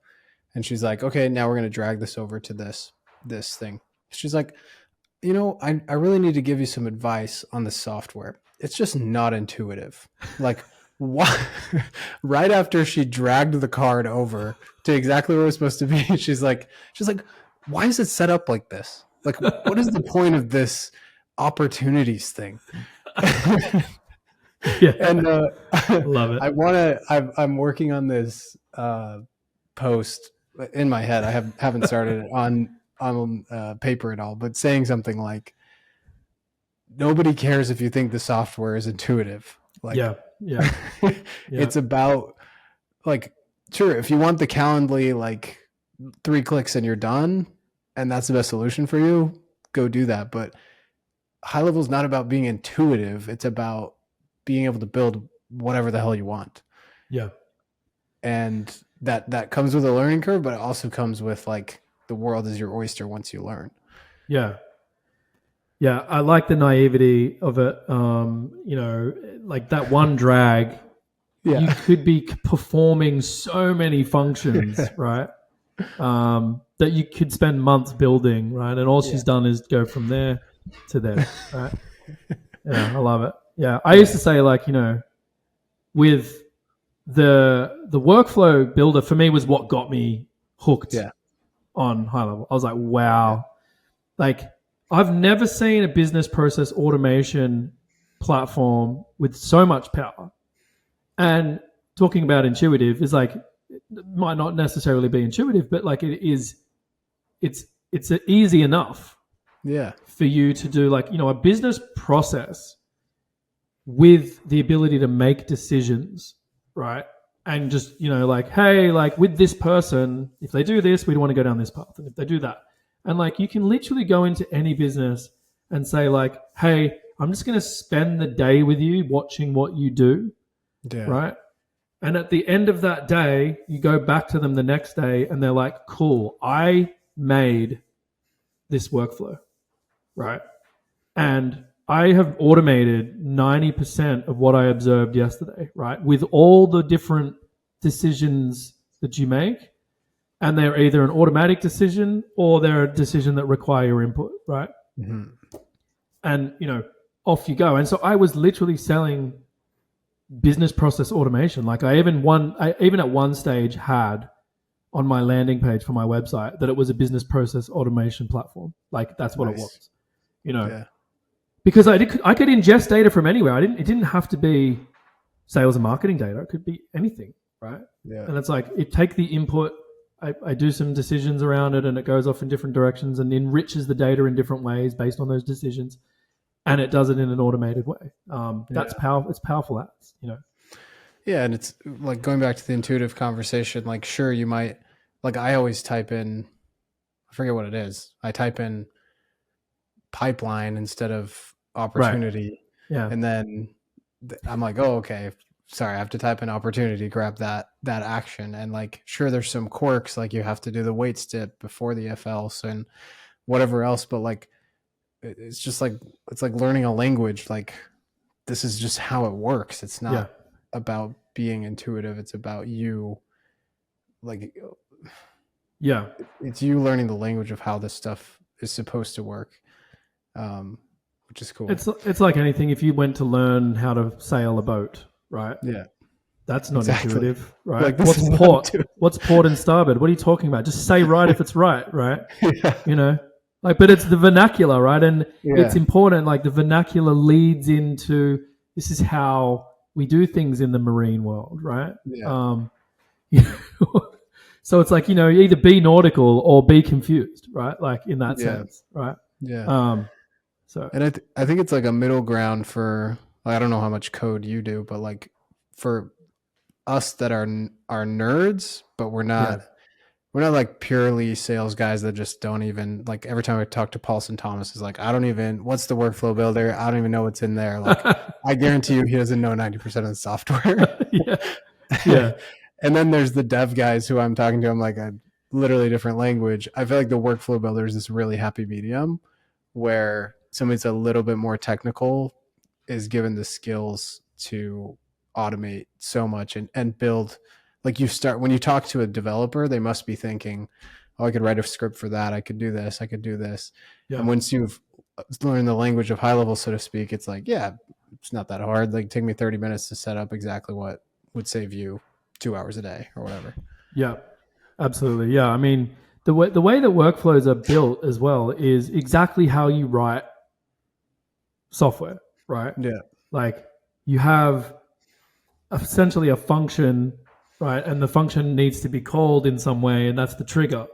and she's like, okay, now we're going to drag this over to this thing. She's like, I really need to give you some advice on the software. It's just not intuitive. Like, what? Right after she dragged the card over to exactly where it was supposed to be, she's like, why is it set up like this? Like, what is the point of this opportunities thing? Yeah. And Love it. I'm working on this post in my head. I haven't started it on paper at all, but saying something like, nobody cares if you think the software is intuitive. Like, yeah. It's about, like, sure, if you want the Calendly, like 3 clicks and you're done, and that's the best solution for you, go do that. But high level is not about being intuitive. It's about being able to build whatever the hell you want. Yeah. And that comes with a learning curve, but it also comes with like the world is your oyster once you learn. Yeah. Yeah. I like the naivety of it. Like that one drag, you could be performing so many functions, right? That you could spend months building, right? And all she's done is go from there to there, right? Yeah, I love it. Yeah, I used to say, like, with the workflow builder for me was what got me hooked on high level. I was like, wow, like I've never seen a business process automation platform with so much power. And talking about intuitive is like, it might not necessarily be intuitive, but like it's easy enough for you to do, like, a business process with the ability to make decisions, right? And just, like, hey, like with this person, if they do this, we don't want to go down this path. And if they do that, and like you can literally go into any business and say like, hey, I'm just going to spend the day with you watching what you do, right? And at the end of that day, you go back to them the next day and they're like, cool, I made this workflow, right? And I have automated 90% of what I observed yesterday, right? With all the different decisions that you make. And they're either an automatic decision or they're a decision that require your input, right? Mm-hmm. And, off you go. And so I was literally selling business process automation. Like I even at one stage had on my landing page for my website that it was a business process automation platform. Like that's what it was, because I could ingest data from anywhere. It didn't have to be sales and marketing data. It could be anything, right? Yeah. And it's like, it take the input, I do some decisions around it and it goes off in different directions and enriches the data in different ways based on those decisions. And it does it in an automated way. That's powerful. It's powerful ads, Yeah. And it's like going back to the intuitive conversation, like, sure, you might, like I always type in, I forget what it is. I type in pipeline instead of opportunity. Right. Yeah. And then I'm like, oh, okay. Sorry, I have to type in opportunity, grab that action. And like, sure, there's some quirks, like you have to do the wait step before the if else and whatever else, but like it's just like it's like learning a language. Like this is just how it works. It's Yeah. not about being intuitive. It's about you, like Yeah. it's you learning the language of how this stuff is supposed to work, which is cool. It's like anything. If you went to learn how to sail a boat, right? Yeah, That's not exactly. intuitive, right? Like this What's is not port? intuitive. What's port and starboard? What are you talking about? Just say right if it's right, right? Yeah, You know, like, but it's the vernacular, right? And it's yeah, important. Like the vernacular leads into this is how we do things in the marine world, right? yeah, You know, so it's like, you know, either be nautical or be confused, right? Like in that yeah, sense, right? yeah. So And I think it's like a middle ground for, I don't know how much code you do, but like for us that are nerds, but yeah, we're not like purely sales guys that just don't even, like every time I talk to Paulson Thomas is like, I don't even, what's the workflow builder? I don't even know what's in there. Like I guarantee you he doesn't know 90% of the software. yeah, yeah, And then there's the dev guys who I'm talking to. I'm like a literally different language. I feel like the workflow builder is this really happy medium where somebody that's a little bit more technical is given the skills to automate so much and build. Like you start when you talk to a developer, they must be thinking, oh, I could write a script for that. I could do this. I could do this. yeah, And once you've learned the language of high level, so to speak, it's like, yeah, it's not that hard. Like take me 30 minutes to set up exactly what would save you 2 hours a day or whatever. yeah. Absolutely, yeah. I mean, the way that workflows are built as well is exactly how you write software, right? Yeah. Like you have essentially a function, right? And the function needs to be called in some way, and that's the trigger,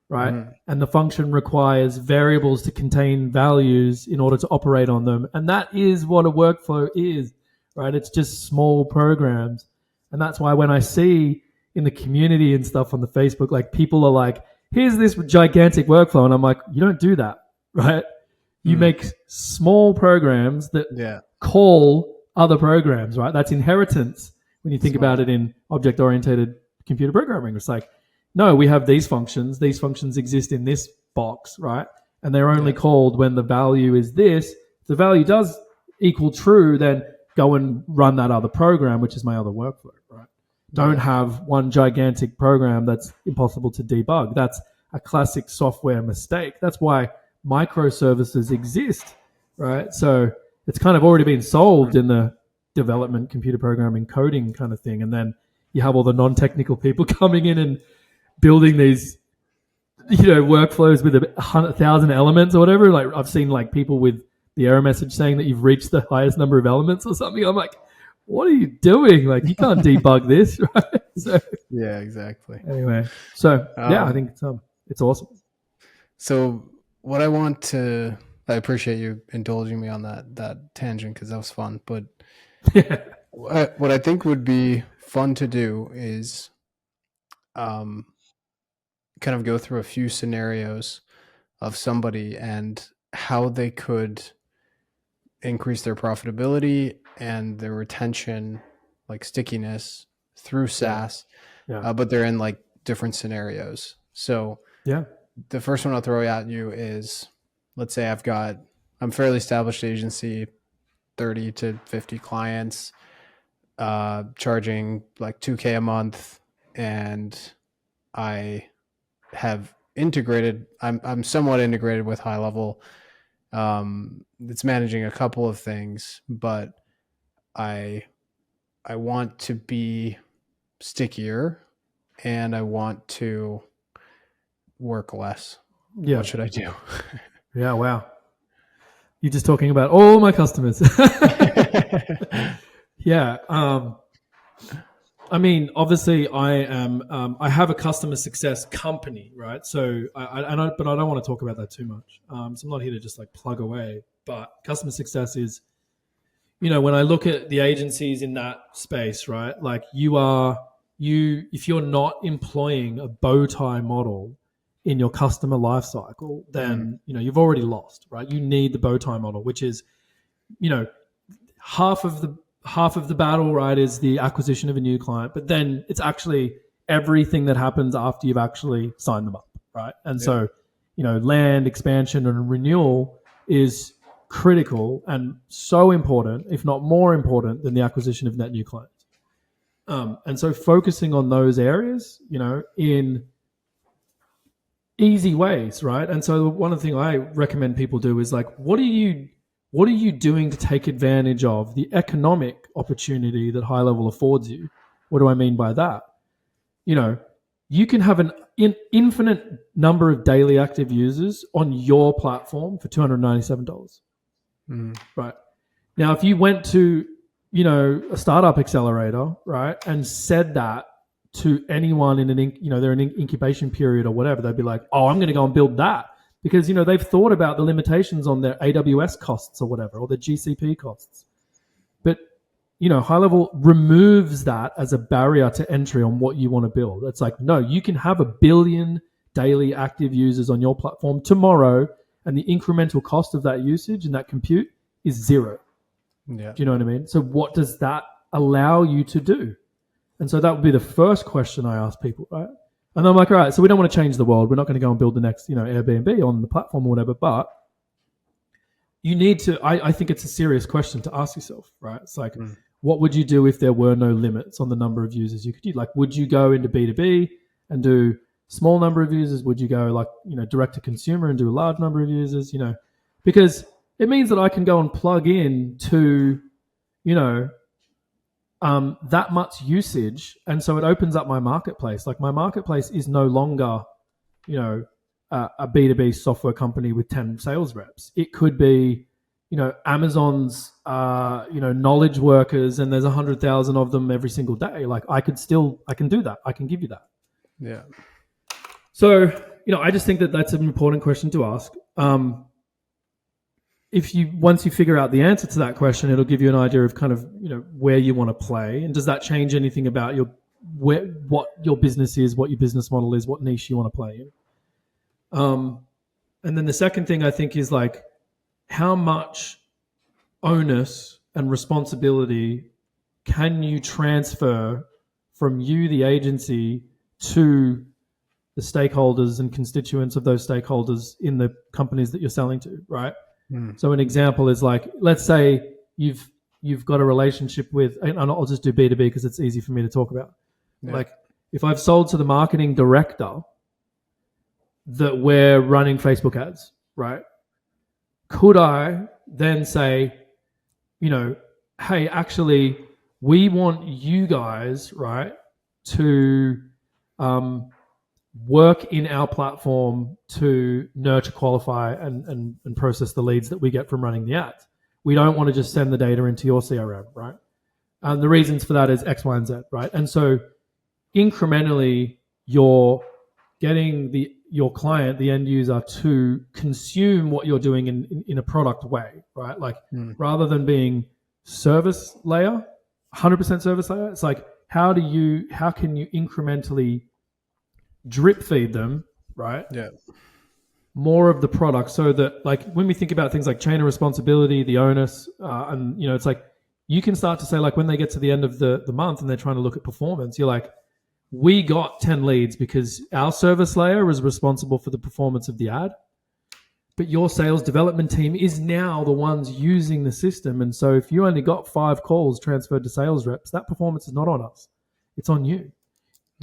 right? Mm-hmm. And the function requires variables to contain values in order to operate on them. And that is what a workflow is, right? It's just small programs. And that's why when I see in the community and stuff on the Facebook, like people are like, here's this gigantic workflow. And I'm like, you don't do that, right? You make small programs that Yeah. call other programs, right? That's inheritance when you think Smart. about it in object oriented computer programming. It's like, no, we have these functions. These functions exist in this box, right? And they're only called when the value is this. If the value does equal true, then go and run that other program, which is my other workflow, right? Don't have one gigantic program that's impossible to debug. That's a classic software mistake. That's why microservices exist, right? So it's kind of already been solved in the development, computer programming, coding kind of thing. And then you have all the non-technical people coming in and building these, workflows with 100,000 elements or whatever. Like I've seen like people with the error message saying that you've reached the highest number of elements or something. I'm like, what are you doing? Like you can't debug this, right? So Yeah, exactly. anyway, I think it's awesome. So what I appreciate you indulging me on that tangent because that was fun. But Yeah, what I think would be fun to do is, kind of go through a few scenarios of somebody and how they could increase their profitability and their retention, like stickiness through SaaS, yeah, but they're in like different scenarios. So yeah, the first one I'll throw at you is, let's say I'm fairly established agency, 30 to 50 clients, charging like 2K a month. And I have I'm somewhat integrated with high level. It's managing a couple of things, but I want to be stickier and I want to work less. yeah. What should I do? Yeah, wow. You're just talking about all my customers. Yeah. I mean, obviously, I am. I have a customer success company, right? So, but I don't want to talk about that too much. So I'm not here to just like plug away. But customer success is, when I look at the agencies in that space, right? Like if you're not employing a bow tie model in your customer life cycle, then you've already lost, right? You need the bow tie model, which is, half of half of the battle, right, is the acquisition of a new client, but then it's actually everything that happens after you've actually signed them up, right? And so, land expansion and renewal is critical and so important, if not more important, than the acquisition of net new clients. And so focusing on those areas, in easy ways, right? And so one of the things I recommend people do is like, what are you doing to take advantage of the economic opportunity that High Level affords you? What do I mean by that? You can have an infinite number of daily active users on your platform for $297. Right. Now, if you went to, a startup accelerator, right, and said that to anyone in they're in an incubation period or whatever, they'd be like, oh, I'm going to go and build that. Because, they've thought about the limitations on their AWS costs or whatever, or their GCP costs. But, High Level removes that as a barrier to entry on what you want to build. It's like, no, you can have 1 billion daily active users on your platform tomorrow, and the incremental cost of that usage and that compute is zero. Yeah. Do you know what I mean? So what does that allow you to do? And so that would be the first question I ask people, right? And I'm like, all right, so we don't want to change the world. We're not going to go and build the next, Airbnb on the platform or whatever. But you need to, I think it's a serious question to ask yourself, right? It's like, what would you do if there were no limits on the number of users you could do? Like, would you go into B2B and do small number of users? Would you go like, direct to consumer and do a large number of users? Because it means that I can go and plug in to, that much usage. And so it opens up my marketplace. Like my marketplace is no longer, a B2B software company with 10 sales reps. It could be, Amazon's, knowledge workers, and there's 100,000 of them every single day. Like I can do that. I can give you that. Yeah. So, I just think that that's an important question to ask. Once you figure out the answer to that question, it'll give you an idea of kind of, where you want to play. And does that change anything about what your business is, what your business model is, what niche you want to play in? And then the second thing I think is like, how much onus and responsibility can you transfer from you, the agency, to the stakeholders and constituents of those stakeholders in the companies that you're selling to, right? So an example is like, let's say you've got a relationship with, and I'll just do B2B because it's easy for me to talk about. Yeah. Like if I've sold to the marketing director that we're running Facebook ads, right? Could I then say, hey, actually, we want you guys, right, to work in our platform to nurture, qualify, and process the leads that we get from running the ads. We don't want to just send the data into your CRM, right? And the reasons for that is X, Y, and Z, right? And so incrementally, you're getting your client, the end user, to consume what you're doing in a product way, right? Like rather than being service layer, 100% service layer, it's like how can you incrementally drip feed them, right? Yeah. More of the product, so that like when we think about things like chain of responsibility, the onus, and it's like you can start to say like when they get to the end of the month and they're trying to look at performance, you're like, we got 10 leads because our service layer is responsible for the performance of the ad, but your sales development team is now the ones using the system. And so if you only got 5 calls transferred to sales reps, that performance is not on us, it's on you,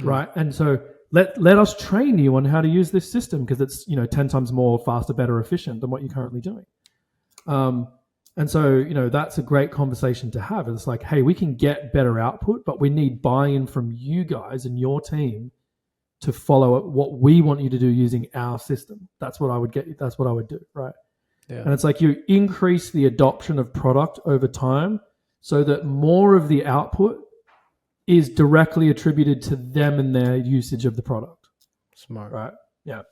right? And so let us train you on how to use this system because it's 10 times more faster, better, efficient than what you're currently doing. And so that's a great conversation to have. It's like, hey, we can get better output, but we need buy-in from you guys and your team to follow what we want you to do using our system. That's what I would get. That's what I would do, right? Yeah. And it's like you increase the adoption of product over time so that more of the output is directly attributed to them and their usage of the product. Smart. Right? Yeah.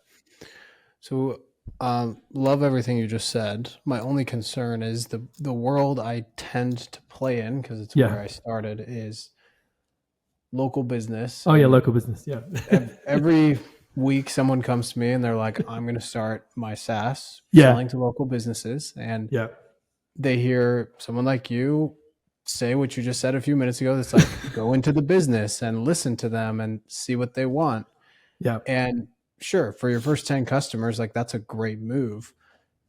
So love everything you just said. My only concern is the world I tend to play in, because it's where I started, is local business. Oh yeah, local business. Yeah. Every week someone comes to me and they're like, I'm going to start my SaaS selling to local businesses. And they hear someone like you say what you just said a few minutes ago. It's like go into the business and listen to them and see what they want. Yeah. And sure, for your first 10 customers, like that's a great move.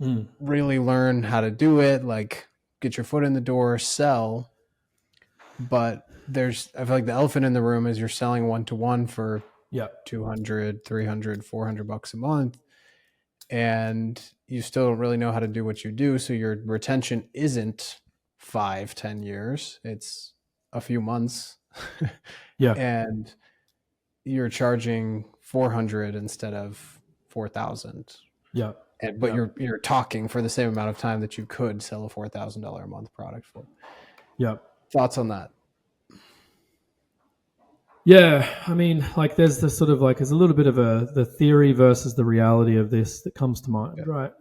Mm. Really learn how to do it, like get your foot in the door, sell. But I feel like the elephant in the room is you're selling one-to-one for Yeah. 200, 300, 400 bucks a month. And you still don't really know how to do what you do. So your retention isn't 5-10 years. It's a few months. Yeah. And you're charging 400 instead of 4,000. Yeah. But you're talking for the same amount of time that you could sell a $4,000 a month product for. Yeah. Thoughts on that? Yeah, I mean, like there's this sort of like there's a little bit of the theory versus the reality of this that comes to mind, right?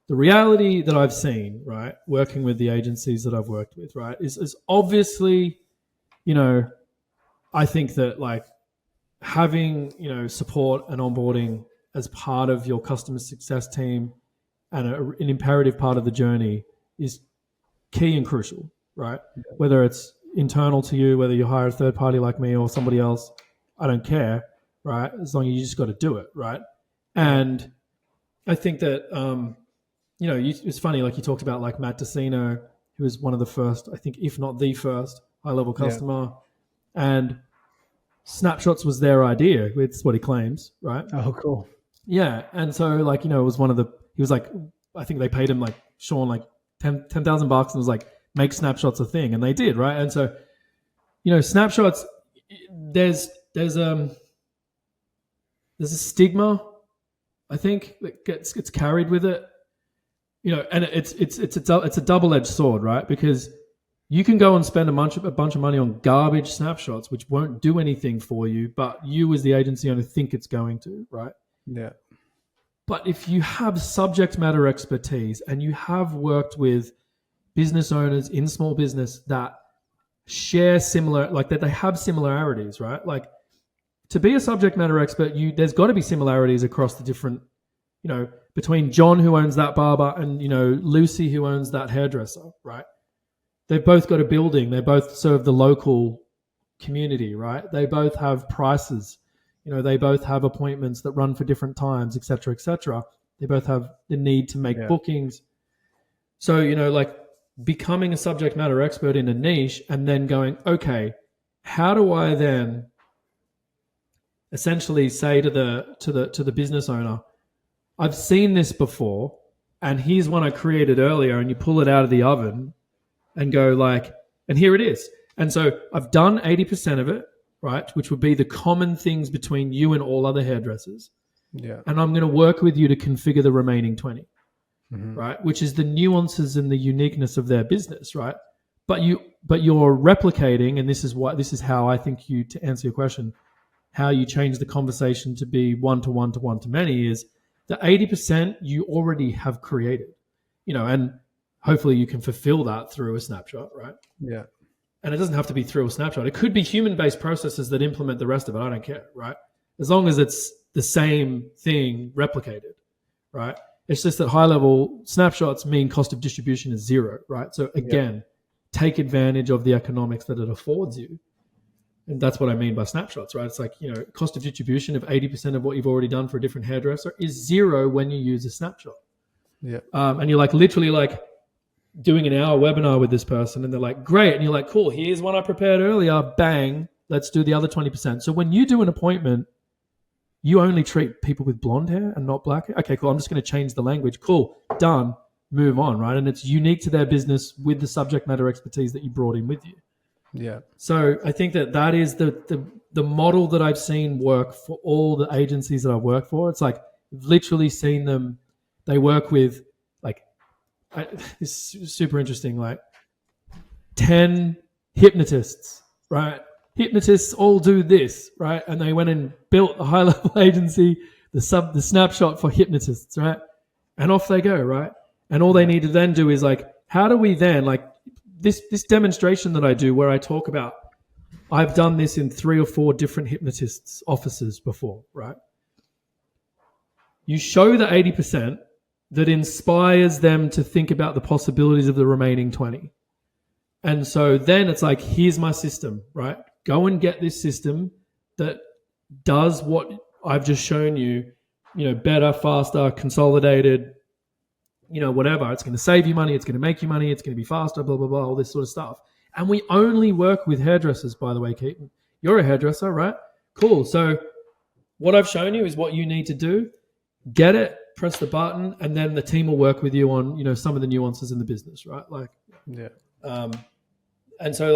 The reality that I've seen, right, working with the agencies that I've worked with, right, is obviously, I think that like having support and onboarding as part of your customer success team and an imperative part of the journey is key and crucial, right? Whether it's internal to you, whether you hire a third party like me or somebody else, I don't care, right? As long as you just got to do it, right? And I think that, it's funny, like you talked about like Matt DeCino, who was one of the first, I think, if not the first high-level customer. Yeah. And Snapshots was their idea. It's what he claims, right? Oh, cool. Yeah. And so like, it was he was like, I think they paid him like Sean, like $10,000 and was like, make Snapshots a thing. And they did. Right. And so, Snapshots, there's a stigma, I think, that gets carried with it, and it's a double-edged sword, right? Because you can go and spend a bunch of money on garbage snapshots, which won't do anything for you, but you as the agency owner think it's going to, right? Yeah. But if you have subject matter expertise and you have worked with business owners in small business that share that they have similarities, right? Like to be a subject matter expert, there's got to be similarities across the different, between John who owns that barber and, Lucy who owns that hairdresser, right? They've both got a building. They both serve the local community, right? They both have prices. They both have appointments that run for different times, et cetera, et cetera. They both have the need to make bookings. So, like becoming a subject matter expert in a niche and then going, okay, how do I then essentially say to the business owner, I've seen this before and here's one I created earlier, and you pull it out of the oven and go like, and here it is. And so I've done 80% of it, right? Which would be the common things between you and all other hairdressers. Yeah. And I'm going to work with you to configure the remaining 20, right? Which is the nuances and the uniqueness of their business, right? But you're replicating, and this is how I think to answer your question, how you change the conversation to be one-to-one to one-to-many is the 80% you already have created, and hopefully you can fulfill that through a snapshot, right? Yeah. And it doesn't have to be through a snapshot. It could be human-based processes that implement the rest of it. I don't care, right? As long as it's the same thing replicated, right? It's just that high-level snapshots mean cost of distribution is zero, right? So again, take advantage of the economics that it affords you. And that's what I mean by snapshots, right? It's like, cost of distribution of 80% of what you've already done for a different hairdresser is zero when you use a snapshot. Yeah. And you're like literally like doing an hour webinar with this person and they're like, great. And you're like, cool, here's one I prepared earlier. Bang, let's do the other 20%. So when you do an appointment, you only treat people with blonde hair and not black hair. Okay, cool. I'm just going to change the language. Cool. Done. Move on, right? And it's unique to their business with the subject matter expertise that you brought in with you. Yeah. So I think that is the model that I've seen work for all the agencies that I've worked for. It's like I've literally seen them. They work with it's super interesting, like 10 hypnotists, right? Hypnotists all do this, right? And they went and built a high-level agency, the snapshot for hypnotists, right? And off they go, right? And all they need to then do is like, how do we then like this demonstration that I do where I talk about, I've done this in 3 or 4 different hypnotists' offices before, right? You show the 80% that inspires them to think about the possibilities of the remaining 20. And so then it's like, here's my system, right? Go and get this system that does what I've just shown you, better, faster, consolidated, whatever. It's going to save you money. It's going to make you money. It's going to be faster, blah, blah, blah, all this sort of stuff. And we only work with hairdressers, by the way, Keaton. You're a hairdresser, right? Cool. So what I've shown you is what you need to do. Get it, press the button, and then the team will work with you on, some of the nuances in the business, right? Yeah. And so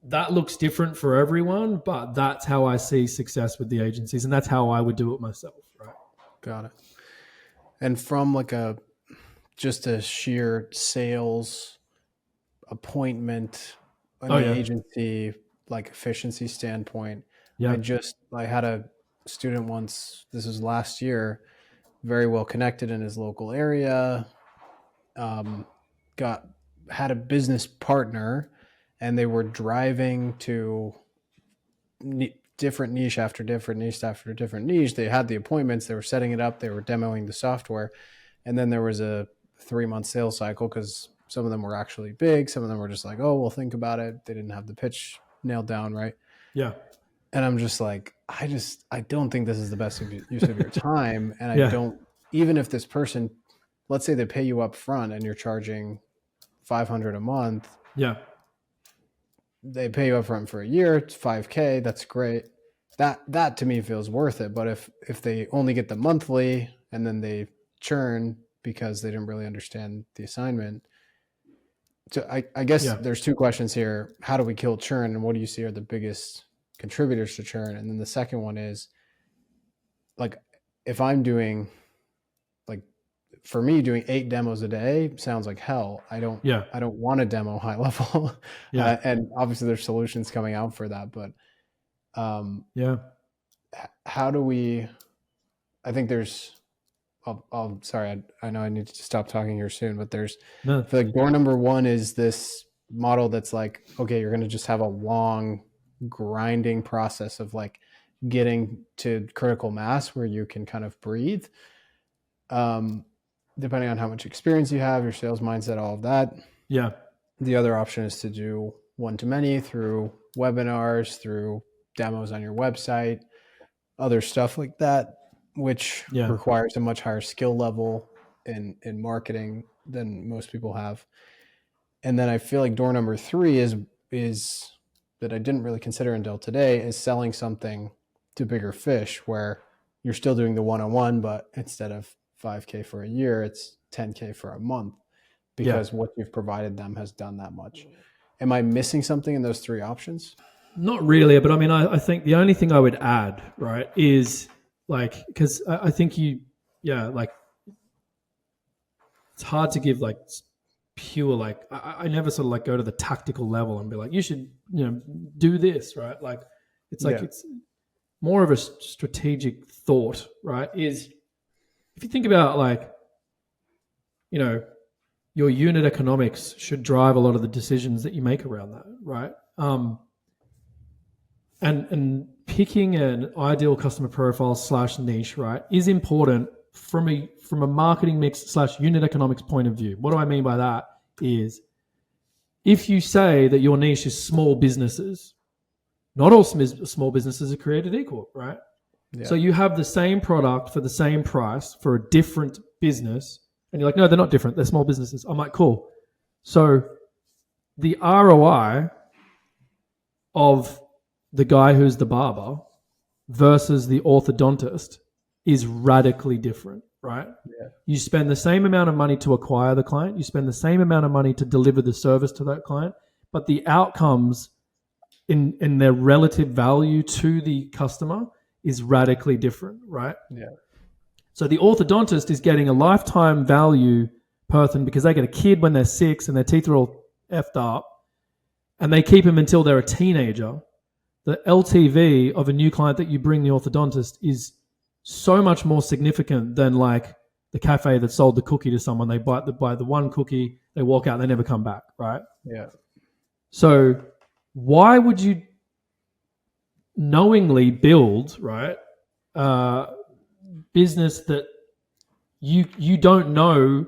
that looks different for everyone, but that's how I see success with the agencies, and that's how I would do it myself, right? Got it. And from just a sheer sales appointment an agency efficiency standpoint, I had a student once, this was last year, very well connected in his local area, had a business partner, and they were driving to different niche after different niche after different niche. They had the appointments, they were setting it up, they were demoing the software. And then there was a 3-month sales cycle because some of them were actually big. Some of them were just like, oh, we'll think about it. They didn't have the pitch nailed down, right? Yeah. And I'm just like, I don't think this is the best use of your time. And I don't, even if this person, let's say they pay you up front and you're charging $500 a month. Yeah. They pay you up front for a year, it's $5,000. That's great. That to me feels worth it. But if they only get the monthly and then they churn because they didn't really understand the assignment. So I guess there's 2 questions here. How do we kill churn, and what do you see are the biggest contributors to churn? And then the second one is if I'm doing for me, doing 8 demos a day sounds like hell. I don't want to demo high level. And obviously there's solutions coming out for that, but how do we, I think there's, sorry, I know I need to stop talking here soon, but I feel like door number 1 is this model that's like, okay, you're going to just have a long grinding process of getting to critical mass where you can kind of breathe. Depending on how much experience you have, your sales mindset, all of that. Yeah. The other option is to do one-to-many through webinars, through demos on your website, other stuff like that, which requires a much higher skill level in marketing than most people have. And then I feel like door number 3 is that I didn't really consider until today, is selling something to bigger fish, where you're still doing the one-on-one, but instead of $5,000 for a year, it's $10,000 for a month, because what you've provided them has done that much. Am I missing something in those 3 options? Not really, but I mean, I think the only thing I would add, right, is because I think it's hard to give pure, I never sort of go to the tactical level and be like, you should, do this, right? It's more of a strategic thought, right? Is if you think about your unit economics should drive a lot of the decisions that you make around that, right? And picking an ideal customer profile / niche, right, is important from a marketing mix / unit economics point of view. What do I mean by that is, if you say that your niche is small businesses, not all small businesses are created equal, right? Yeah. So you have the same product for the same price for a different business, and you're like, no, they're not different. They're small businesses. I'm like, cool. So the ROI of the guy who's the barber versus the orthodontist is radically different, right? Yeah. You spend the same amount of money to acquire the client. You spend the same amount of money to deliver the service to that client, but the outcomes in their relative value to the customer is radically different, right? Yeah. So the orthodontist is getting a lifetime value person because they get a kid when they're 6 and their teeth are all effed up, and they keep them until they're a teenager. The LTV of a new client that you bring the orthodontist is so much more significant than the cafe that sold the cookie to someone. They buy the one cookie, they walk out, they never come back, right? Yeah. So why would you knowingly build, right, business that you don't know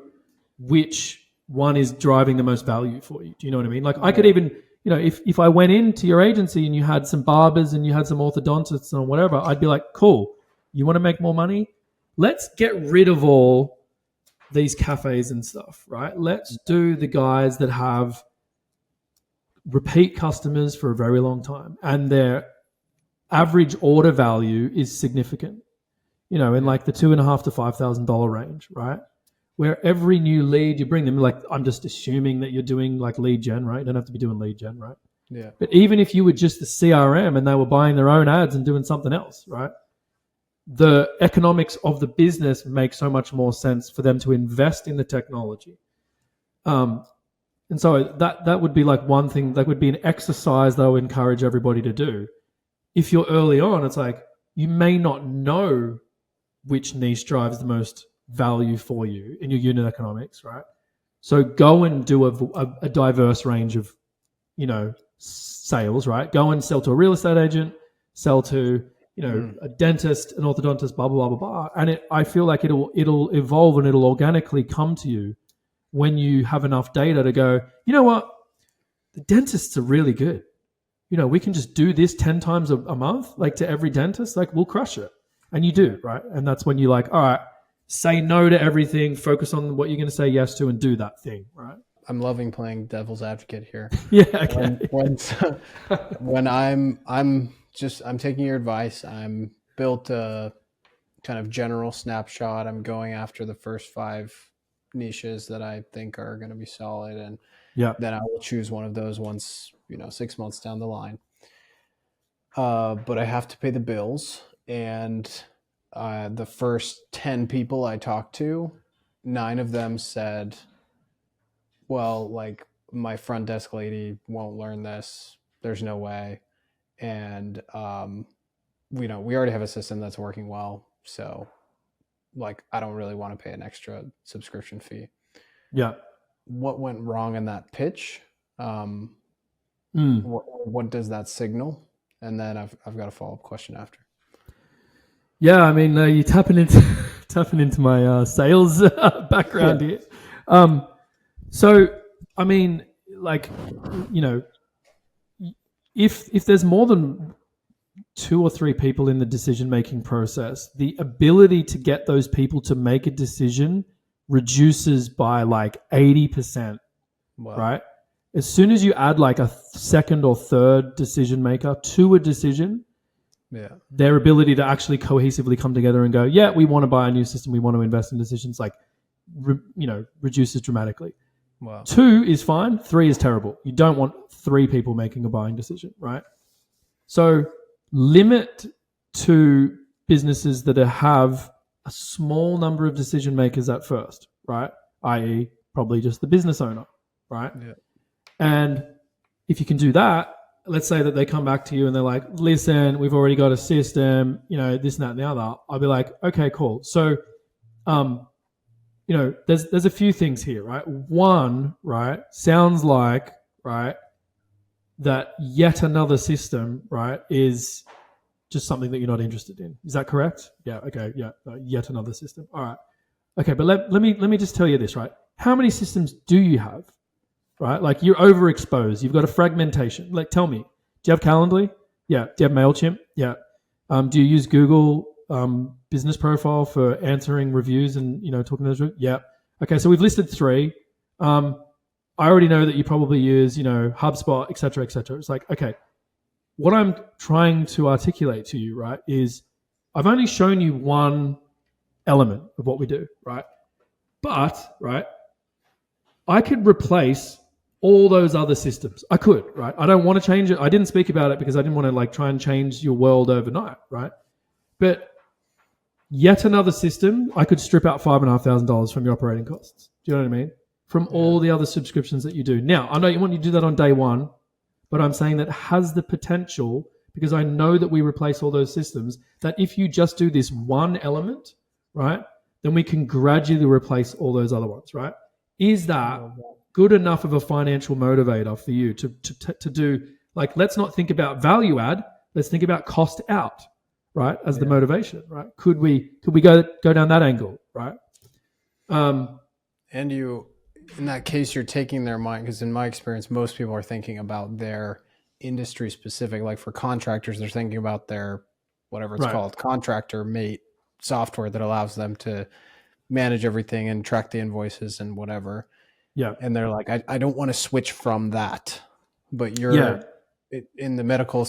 which one is driving the most value for you. Do you know what I mean? Like I could even, if I went into your agency and you had some barbers and you had some orthodontists and whatever, I'd be like, cool, you want to make more money? Let's get rid of all these cafes and stuff, right? Let's do the guys that have repeat customers for a very long time and their average order value is significant, in like the $2,500 to $5,000 range, right? Where every new lead you bring them, like I'm just assuming that you're doing like lead gen, right? You don't have to be doing lead gen, right? Yeah. But even if you were just the CRM and they were buying their own ads and doing something else, right? The economics of the business make so much more sense for them to invest in the technology. And so that would be like one thing, that would be an exercise that I would encourage everybody to do. If you're early on, it's like you may not know which niche drives the most value for you in your unit economics, right? So go and do a diverse range of, sales, right? Go and sell to a real estate agent, sell to, a dentist, an orthodontist, blah, blah, blah, blah, blah. And I feel like it'll evolve and it'll organically come to you when you have enough data to go, you know what? The dentists are really good. We can just do this 10 times a month, like to every dentist, like we'll crush it. And you do, right? And that's when you're like, all right, say no to everything, focus on what you're going to say yes to and do that thing, right? I'm loving playing devil's advocate here. Yeah, okay. When I'm taking your advice. I'm built a kind of general snapshot. I'm going after the first 5 niches that I think are going to be solid. And then I will choose one of those once, 6 months down the line. But I have to pay the bills. And the first 10 people I talked to, 9 of them said, well, like my front desk lady won't learn this. There's no way. And, we already have a system that's working well. So like, I don't really want to pay an extra subscription fee. Yeah. What went wrong in that pitch? What does that signal? And then I've got a follow-up question after. Yeah, I mean, you're tapping into my sales background here. So, I mean, like, if there's more than 2 or 3 people in the decision-making process, the ability to get those people to make a decision reduces by like 80%, Wow. right? As soon as you add like a second or third decision maker to a decision, their ability to actually cohesively come together and go, yeah, we want to buy a new system, we want to invest in decisions, like, reduces dramatically. Wow. 2 is fine, 3 is terrible. You don't want 3 people making a buying decision, right? So limit to businesses that have a small number of decision makers at first, right? i.e. probably just the business owner, right? Yeah. And if you can do that, let's say that they come back to you and they're like, listen, we've already got a system, this and that and the other. I'll be like, okay, cool. So, there's a few things here, right? One, right, sounds like, right, that yet another system, right, is just something that you're not interested in. Is that correct? Yeah. Okay. Yeah. Yet another system. All right. Okay. But let me just tell you this, right? How many systems do you have? Right? Like you're overexposed. You've got a fragmentation. Like, tell me, do you have Calendly? Yeah. Do you have MailChimp? Yeah. Do you use Google Business Profile for answering reviews and, talking to those? Yeah. Okay. So we've listed 3. I already know that you probably use, HubSpot, et cetera, et cetera. It's like, okay, what I'm trying to articulate to you, right, is I've only shown you one element of what we do, right? But, right, I could replace all those other systems. I could, right? I don't want to change it. I didn't speak about it because I didn't want to like try and change your world overnight, right? But yet another system, I could strip out $5,500 from your operating costs. Do you know what I mean? From all the other subscriptions that you do. Now, I know you want you to do that on day one, but I'm saying that has the potential, because I know that we replace all those systems, that if you just do this one element, right, then we can gradually replace all those other ones, right? Is that good enough of a financial motivator for you to do, like, let's not think about value add, let's think about cost out, right, as the motivation, right? Could we go down that angle, right? And you in that case, you're taking their mind, because in my experience, most people are thinking about their industry specific. Like for contractors, they're thinking about their, whatever it's called, contractor mate software that allows them to manage everything and track the invoices and whatever. Yeah. And they're like, I don't want to switch from that. But you're in the medical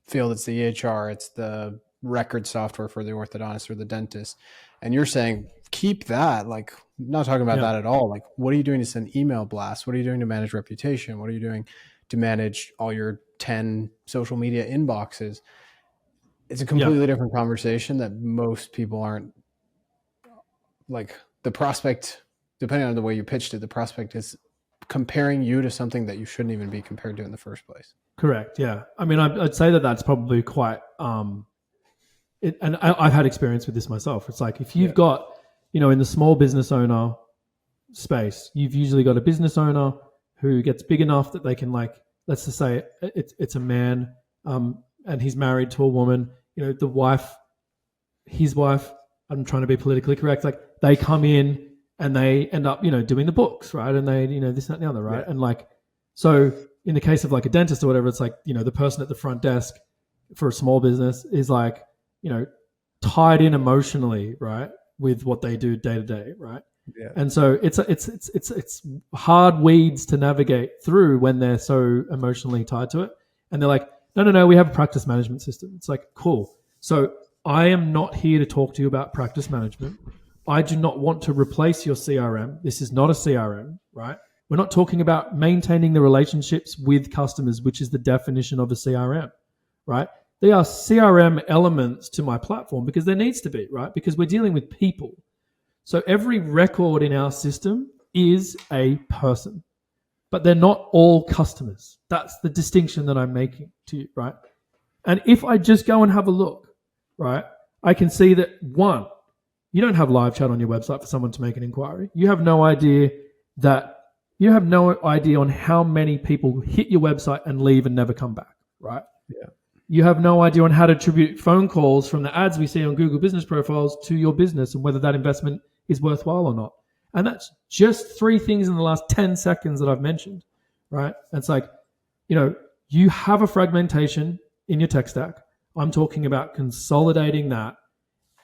field, it's the EHR, it's the record software for the orthodontist or the dentist. And you're saying, keep that. Like, I'm not talking about that at all. Like, what are you doing to send email blasts? What are you doing to manage reputation? What are you doing to manage all your 10 social media inboxes? It's a completely different conversation that most people aren't, like, the prospect, depending on the way you pitched it, the prospect is comparing you to something that you shouldn't even be compared to in the first place. Correct. Yeah. I mean, I'd say that that's probably quite, and I've had experience with this myself. It's like, if you've got, in the small business owner space, you've usually got a business owner who gets big enough that they can, like, let's just say it's a man, and he's married to a woman, the wife, his wife, I'm trying to be politically correct. Like, they come in and they end up, doing the books, right? And they, this, that, and the other, right? Yeah. And like, so in the case of like a dentist or whatever, it's like, the person at the front desk for a small business is like, tied in emotionally, right, with what they do day to day, right? Yeah. And so it's hard weeds to navigate through when they're so emotionally tied to it. And they're like, no, we have a practice management system. It's like, cool. So I am not here to talk to you about practice management. I do not want to replace your CRM. This is not a CRM, right? We're not talking about maintaining the relationships with customers, which is the definition of a CRM, right? They are CRM elements to my platform because there needs to be, right? Because we're dealing with people. So every record in our system is a person, but they're not all customers. That's the distinction that I'm making to you, right? And if I just go and have a look, right, I can see that, one, you don't have live chat on your website for someone to make an inquiry. You have no idea on how many people hit your website and leave and never come back, right? Yeah. You have no idea on how to attribute phone calls from the ads we see on Google business profiles to your business and whether that investment is worthwhile or not. And that's just 3 things in the last 10 seconds that I've mentioned, right? And it's like, you have a fragmentation in your tech stack. I'm talking about consolidating that.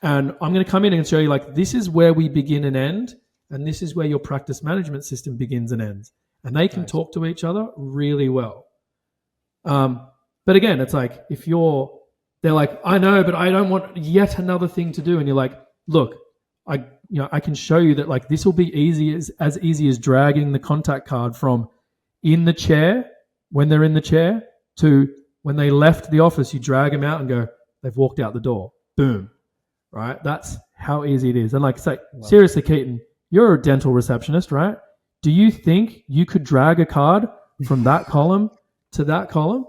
And I'm going to come in and show you, like, this is where we begin and end. And this is where your practice management system begins and ends. And they can talk to each other really well. But again, it's like, they're like, I know, but I don't want yet another thing to do. And you're like, look, I can show you that, like, this will be as easy as dragging the contact card from in the chair, when they're in the chair, to when they left the office, you drag them out and go, they've walked out the door. Boom. Right? That's how easy it is. And like, say, seriously, Keaton, you're a dental receptionist, right? Do you think you could drag a card from that column to that column?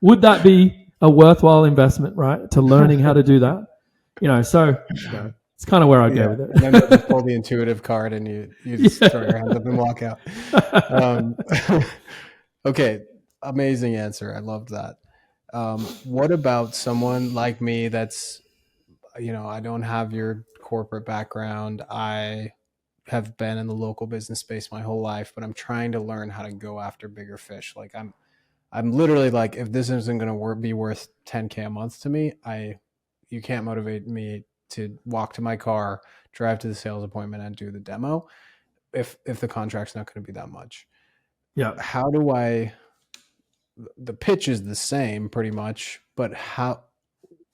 Would that be a worthwhile investment, right? To learning how to do that? So it's kind of where I'd go with it. And then you just pull the intuitive card and you just throw your hands up and walk out. Okay. Amazing answer. I loved that. What about someone like me that's, I don't have your corporate background. I have been in the local business space my whole life, but I'm trying to learn how to go after bigger fish. Like I'm literally like, if this isn't going to be worth 10K a month to me, you can't motivate me to walk to my car, drive to the sales appointment and do the demo if the contract's not going to be that much. Yeah. How do the pitch is the same pretty much, but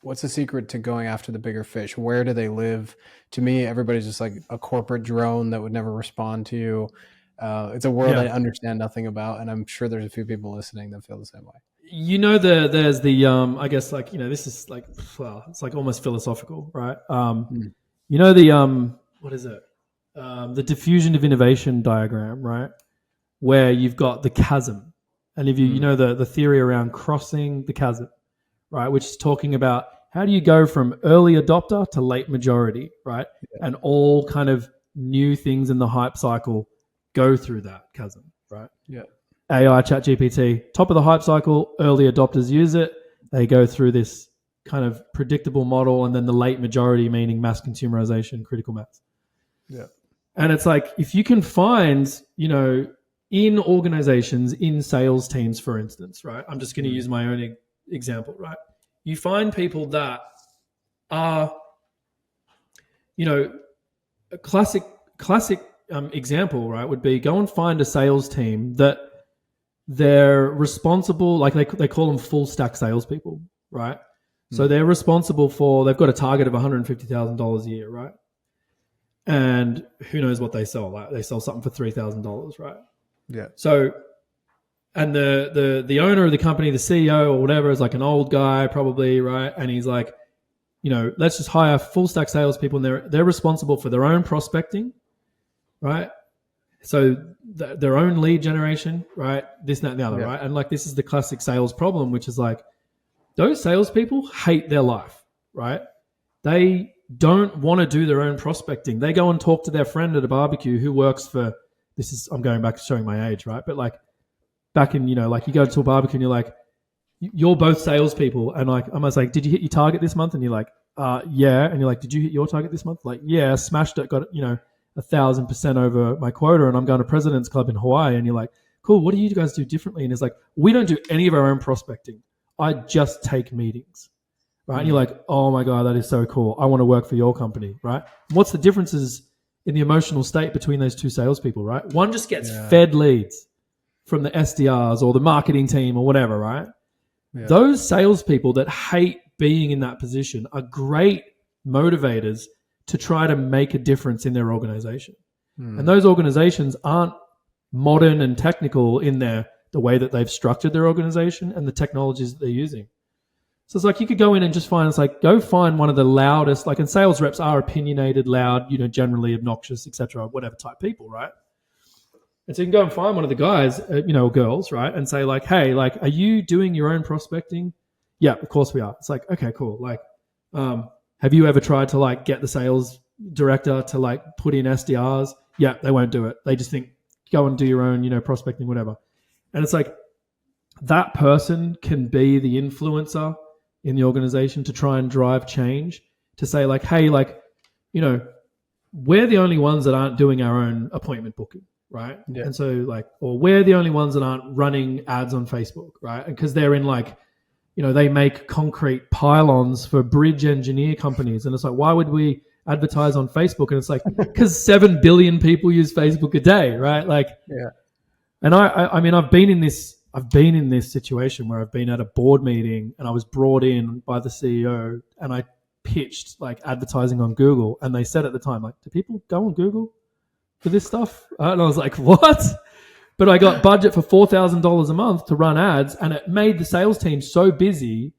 what's the secret to going after the bigger fish? Where do they live? To me, everybody's just like a corporate drone that would never respond to you. It's a world I understand nothing about, and I'm sure there's a few people listening that feel the same way. There's the I guess, like, this is like, well, it's like almost philosophical, right? What is it? The diffusion of innovation diagram, right? Where you've got the chasm. And if you know the theory around crossing the chasm, right, which is talking about how do you go from early adopter to late majority, right? Yeah. And all kind of new things in the hype cycle go through that chasm, right? Yeah. AI, ChatGPT, top of the hype cycle, early adopters use it. They go through this kind of predictable model, and then the late majority, meaning mass consumerization, critical mass. Yeah. And it's like, if you can find, in organizations, in sales teams, for instance, right? I'm just going to use my own example, right? You find people that are, a classic example, right, would be go and find a sales team that they're responsible, like they call them full stack salespeople, right? So they're responsible for, they've got a target of $150,000 a year, right? And who knows what they sell? Like they sell something for $3,000, right? Yeah. So, and the owner of the company, the CEO or whatever, is like an old guy probably, right? And he's like, let's just hire full stack salespeople, and they're responsible for their own prospecting, right? So their own lead generation, right? This, that, and the other, right? And like this is the classic sales problem, which is like those salespeople hate their life, right? They don't want to do their own prospecting. They go and talk to their friend at a barbecue who works for, I'm going back to showing my age, right? But like back in, like you go to a barbecue and you're like, you're both salespeople. And like, I'm like, did you hit your target this month? And you're like, yeah. And you're like, did you hit your target this month? Like, yeah, smashed it, got, 1,000% over my quota. And I'm going to President's Club in Hawaii. And you're like, cool. What do you guys do differently? And it's like, we don't do any of our own prospecting. I just take meetings. Right. And you're like, oh my God, that is so cool. I want to work for your company. Right. What's the differences in the emotional state between those two salespeople? Right. One just gets fed leads from the SDRs or the marketing team or whatever. Right. Yeah. Those salespeople that hate being in that position are great motivators to try to make a difference in their organization. And those organizations aren't modern and technical in the way that they've structured their organization and the technologies that they're using. So it's like you could go in and just find, it's like, go find one of the loudest, like, and sales reps are opinionated, loud, generally obnoxious, etc., whatever type people, right? And so you can go and find one of the guys, or girls, right? And say like, hey, like, are you doing your own prospecting? Yeah, of course we are. It's like, okay, cool. Like, have you ever tried to like get the sales director to like put in SDRs? Yeah, they won't do it. They just think, go and do your own, prospecting, whatever. And it's like, that person can be the influencer in the organization to try and drive change, to say like, hey, like, we're the only ones that aren't doing our own appointment booking, right? Yeah. And so like, or we're the only ones that aren't running ads on Facebook, right? And because they're in like, they make concrete pylons for bridge engineer companies. And it's like, why would we advertise on Facebook? And it's like, because 7 billion people use Facebook a day, right? Like, yeah. And I mean, I've been in this situation where I've been at a board meeting and I was brought in by the CEO and I pitched like advertising on Google, and they said at the time, like, do people go on Google for this stuff? And I was like, what? But I got budget for $4,000 a month to run ads, and it made the sales team so busy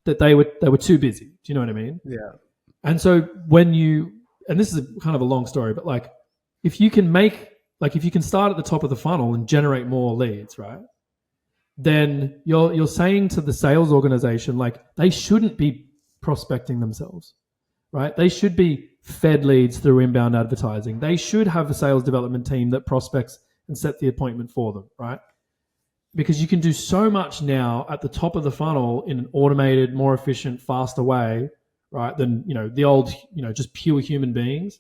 that they were too busy. Do you know what I mean? Yeah. And so and this is kind of a long story, but like, if you can start at the top of the funnel and generate more leads, right? Then you're saying to the sales organization, like, they shouldn't be prospecting themselves, right? They should be fed leads through inbound advertising. They should have a sales development team that prospects and set the appointment for them, right? Because you can do so much now at the top of the funnel in an automated, more efficient, faster way, right? Than, the old, just pure human beings,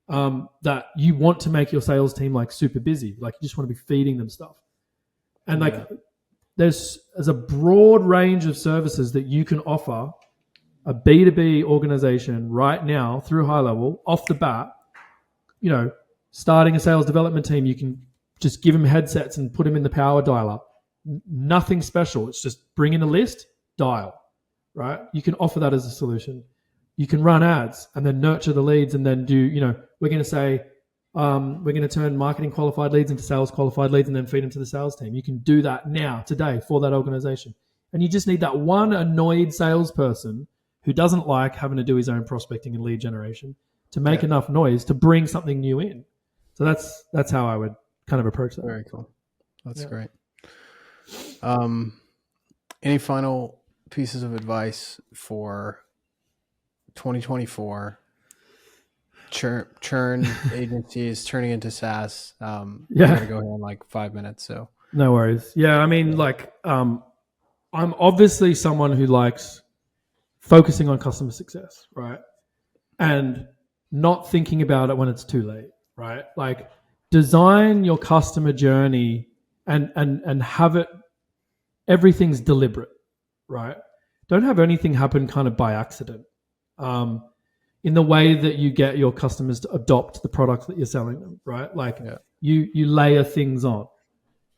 that you want to make your sales team like super busy. Like, you just want to be feeding them stuff. And like, there's a broad range of services that you can offer a B2B organization right now through High Level off the bat. Starting a sales development team, you can just give them headsets and put them in the power dialer. Nothing special. It's just bring in a list, dial, right? You can offer that as a solution. You can run ads and then nurture the leads, and then do, we're going to say, we're going to turn marketing qualified leads into sales qualified leads and then feed them to the sales team. You can do that now, today, for that organization. And you just need that one annoyed salesperson who doesn't like having to do his own prospecting and lead generation to make enough noise to bring something new in. So that's how I would kind of approach that. Very cool. That's great. Any final pieces of advice for 2024? Churn agencies turning into SaaS. I'm gonna go here in like 5 minutes. So no worries. Yeah, I mean, like, I'm obviously someone who likes focusing on customer success, right? And not thinking about it when it's too late. right? Like design your customer journey and have it, everything's deliberate, right? Don't have anything happen kind of by accident. In the way that you get your customers to adopt the product that you're selling them, right? Like you layer things on.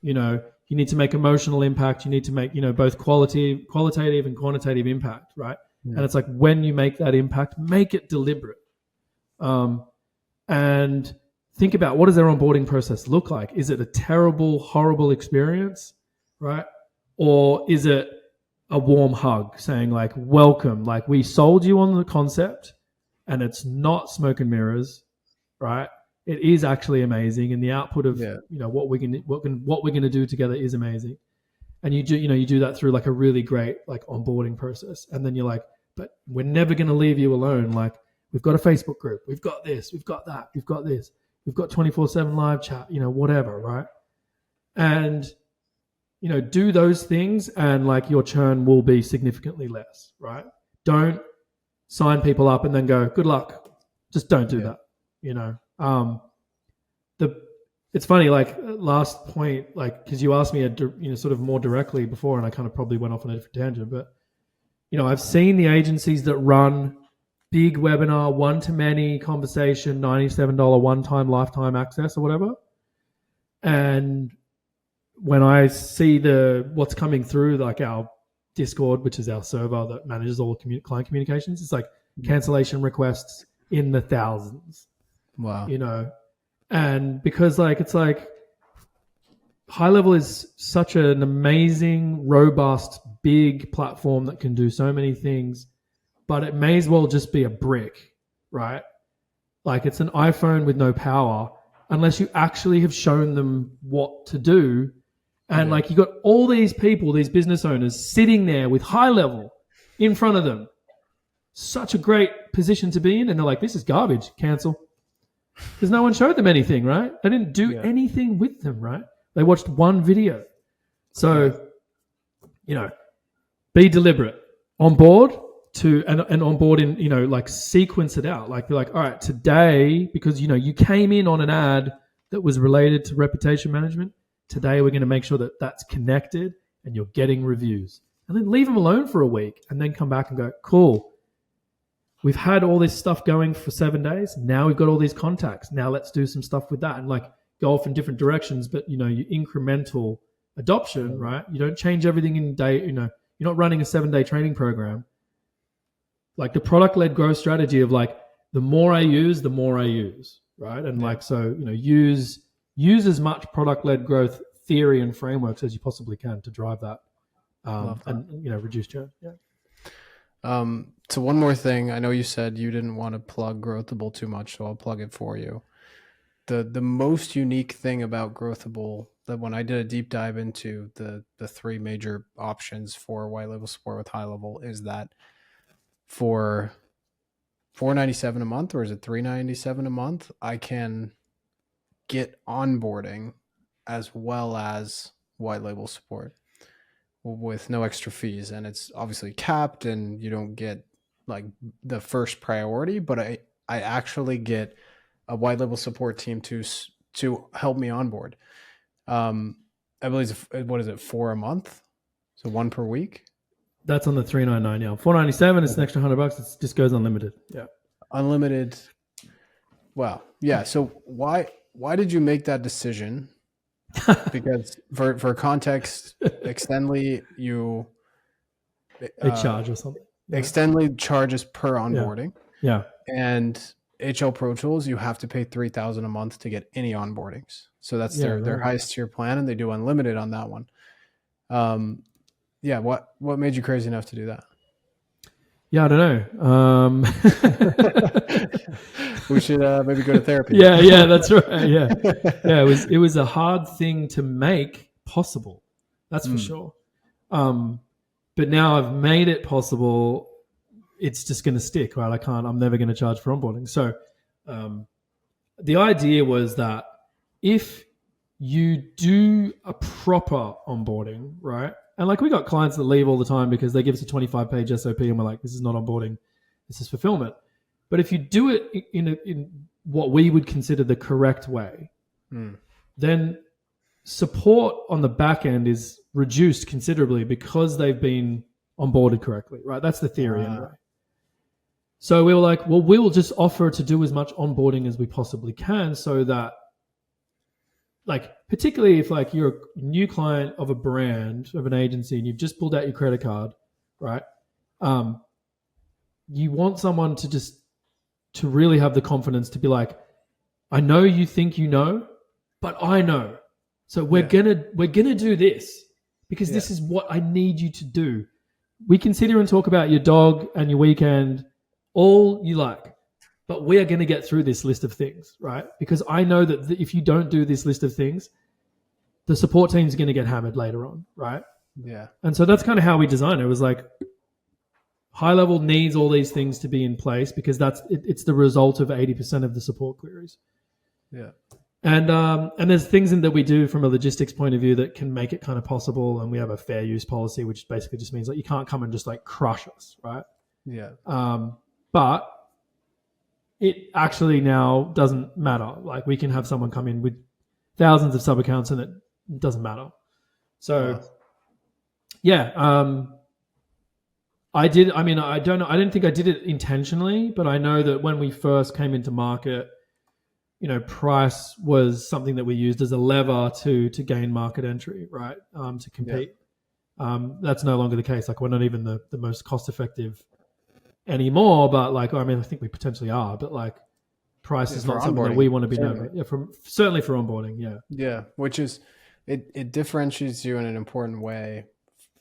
You know, you need to make emotional impact. You need to make, both qualitative and quantitative impact, right? And it's like when you make that impact, make it deliberate. And think about, what does their onboarding process look like? Is it a terrible, horrible experience, right? Or is it a warm hug saying like, welcome, like we sold you on the concept and it's not smoke and mirrors, right? It is actually amazing, and the output of what we're going to do together is amazing. And you do that through like a really great like onboarding process, and then you're like, but we're never going to leave you alone. Like we've got a Facebook group, we've got this, we've got that, we've got this, we've got 24/7 live chat, whatever, right? And do those things, and like your churn will be significantly less, right? Don't sign people up and then go, good luck. Just don't do that, It's funny, like last point, like, because you asked me, sort of more directly before, and I kind of probably went off on a different tangent, but, I've seen the agencies that run big webinar, one-to-many conversation, $97 one-time lifetime access or whatever. And when I see what's coming through, like our Discord, which is our server that manages all client communications, it's like cancellation requests in the thousands. Wow. And because like it's like High Level is such an amazing, robust, big platform that can do so many things, but it may as well just be a brick, right? Like it's an iPhone with no power unless you actually have shown them what to do. And like you got all these people, these business owners sitting there with High Level in front of them. Such a great position to be in. And they're like, this is garbage, cancel. Because no one showed them anything, right? They didn't do anything with them, right? They watched one video. So, be deliberate. On board and on board in, like sequence it out. Like be like, all right, today, because, you came in on an ad that was related to reputation management. Today, we're going to make sure that that's connected and you're getting reviews. And then leave them alone for a week and then come back and go, cool. We've had all this stuff going for 7 days. Now we've got all these contacts. Now let's do some stuff with that and like go off in different directions. But, you incremental adoption, right? You don't change everything in a day. You're not running a 7-day training program. Like the product-led growth strategy of like, the more I use, the more I use, right? And like, so, use as much product-led growth theory and frameworks as you possibly can to drive that, and reduce churn. So one more thing, I know you said you didn't want to plug Growthable too much, so I'll plug it for you. The most unique thing about Growthable, that when I did a deep dive into the three major options for white label support with High Level, is that for $497 a month, or is it $397 a month, I can get onboarding as well as white label support with no extra fees. And it's obviously capped and you don't get like the first priority, but I actually get a white label support team to help me onboard. I believe, what is it, 4 a month? So 1 per week? That's on the $399. Yeah, $497 is an extra $100. It just goes unlimited. Yeah, unlimited. Wow. Yeah. So why did you make that decision? Because for context, Extendly they charge or something. Extendly charges per onboarding. Yeah. And HL Pro Tools, you have to pay $3,000 a month to get any onboardings. So that's their highest tier plan, and they do unlimited on that one. What made you crazy enough to do that? Yeah, I don't know. We should maybe go to therapy. Yeah, that's right. Yeah. It was a hard thing to make possible. That's for sure. But now I've made it possible. It's just going to stick, right? I'm never going to charge for onboarding. So the idea was that if you do a proper onboarding, right? And like we got clients that leave all the time because they give us a 25-page SOP and we're like, this is not onboarding, this is fulfillment. But if you do it in what we would consider the correct way, then support on the back end is reduced considerably because they've been onboarded correctly, right? That's the theory anyway. So we were like, well, we will just offer to do as much onboarding as we possibly can so that, like, particularly if like you're a new client of a brand, of an agency, and you've just pulled out your credit card, right? You want someone to really have the confidence to be like, I know you think you know, but I know. So we're gonna do this because this is what I need you to do. We can sit here and talk about your dog and your weekend all you like, but we are going to get through this list of things, right? Because I know that if you don't do this list of things, the support team is going to get hammered later on, right? Yeah. And so that's kind of how we designed it. It was like high level needs all these things to be in place because it's the result of 80% of the support queries. Yeah. And there's things that we do from a logistics point of view that can make it kind of possible. And we have a fair use policy, which basically just means like you can't come and just like crush us, right? Yeah. But it actually now doesn't matter. Like we can have someone come in with thousands of sub accounts and it doesn't matter. So I don't know. I didn't think I did it intentionally, but I know that when we first came into market, you know, price was something that we used as a lever to gain market entry, right? To compete. That's no longer the case. Like we're not even the most cost effective anymore, but like, I mean, I think we potentially are, but like price is not something that we want to be known. Yeah, certainly for onboarding. Yeah. Yeah. Which is, it differentiates you in an important way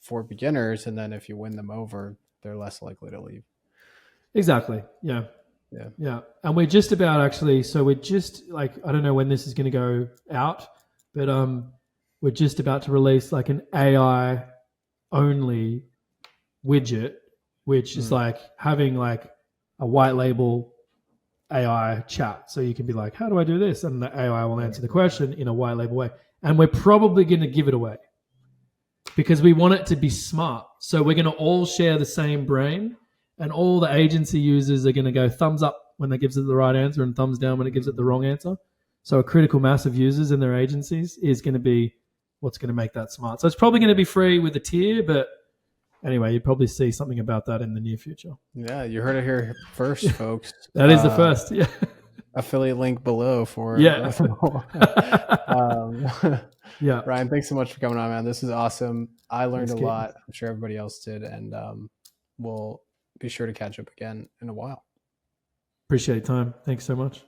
for beginners. And then if you win them over, they're less likely to leave. Exactly. Yeah. Yeah. Yeah. And we're just about actually, so we're just like, I don't know when this is going to go out, but we're just about to release like an AI only widget, which is like having like a white label AI chat. So you can be like, how do I do this? And the AI will answer the question in a white label way. And we're probably going to give it away because we want it to be smart. So we're going to all share the same brain. And all the agency users are going to go thumbs up when they gives it the right answer and thumbs down when it gives it the wrong answer. So a critical mass of users in their agencies is going to be what's going to make that smart. So it's probably going to be free with a tier, but anyway, you'll probably see something about that in the near future. Yeah, you heard it here first, folks. That is the first. Yeah. Affiliate link below for yeah. Ryan, thanks so much for coming on, man. This is awesome. I learned a lot. I'm sure everybody else did, and we'll be sure to catch up again in a while. Appreciate your time. Thanks so much.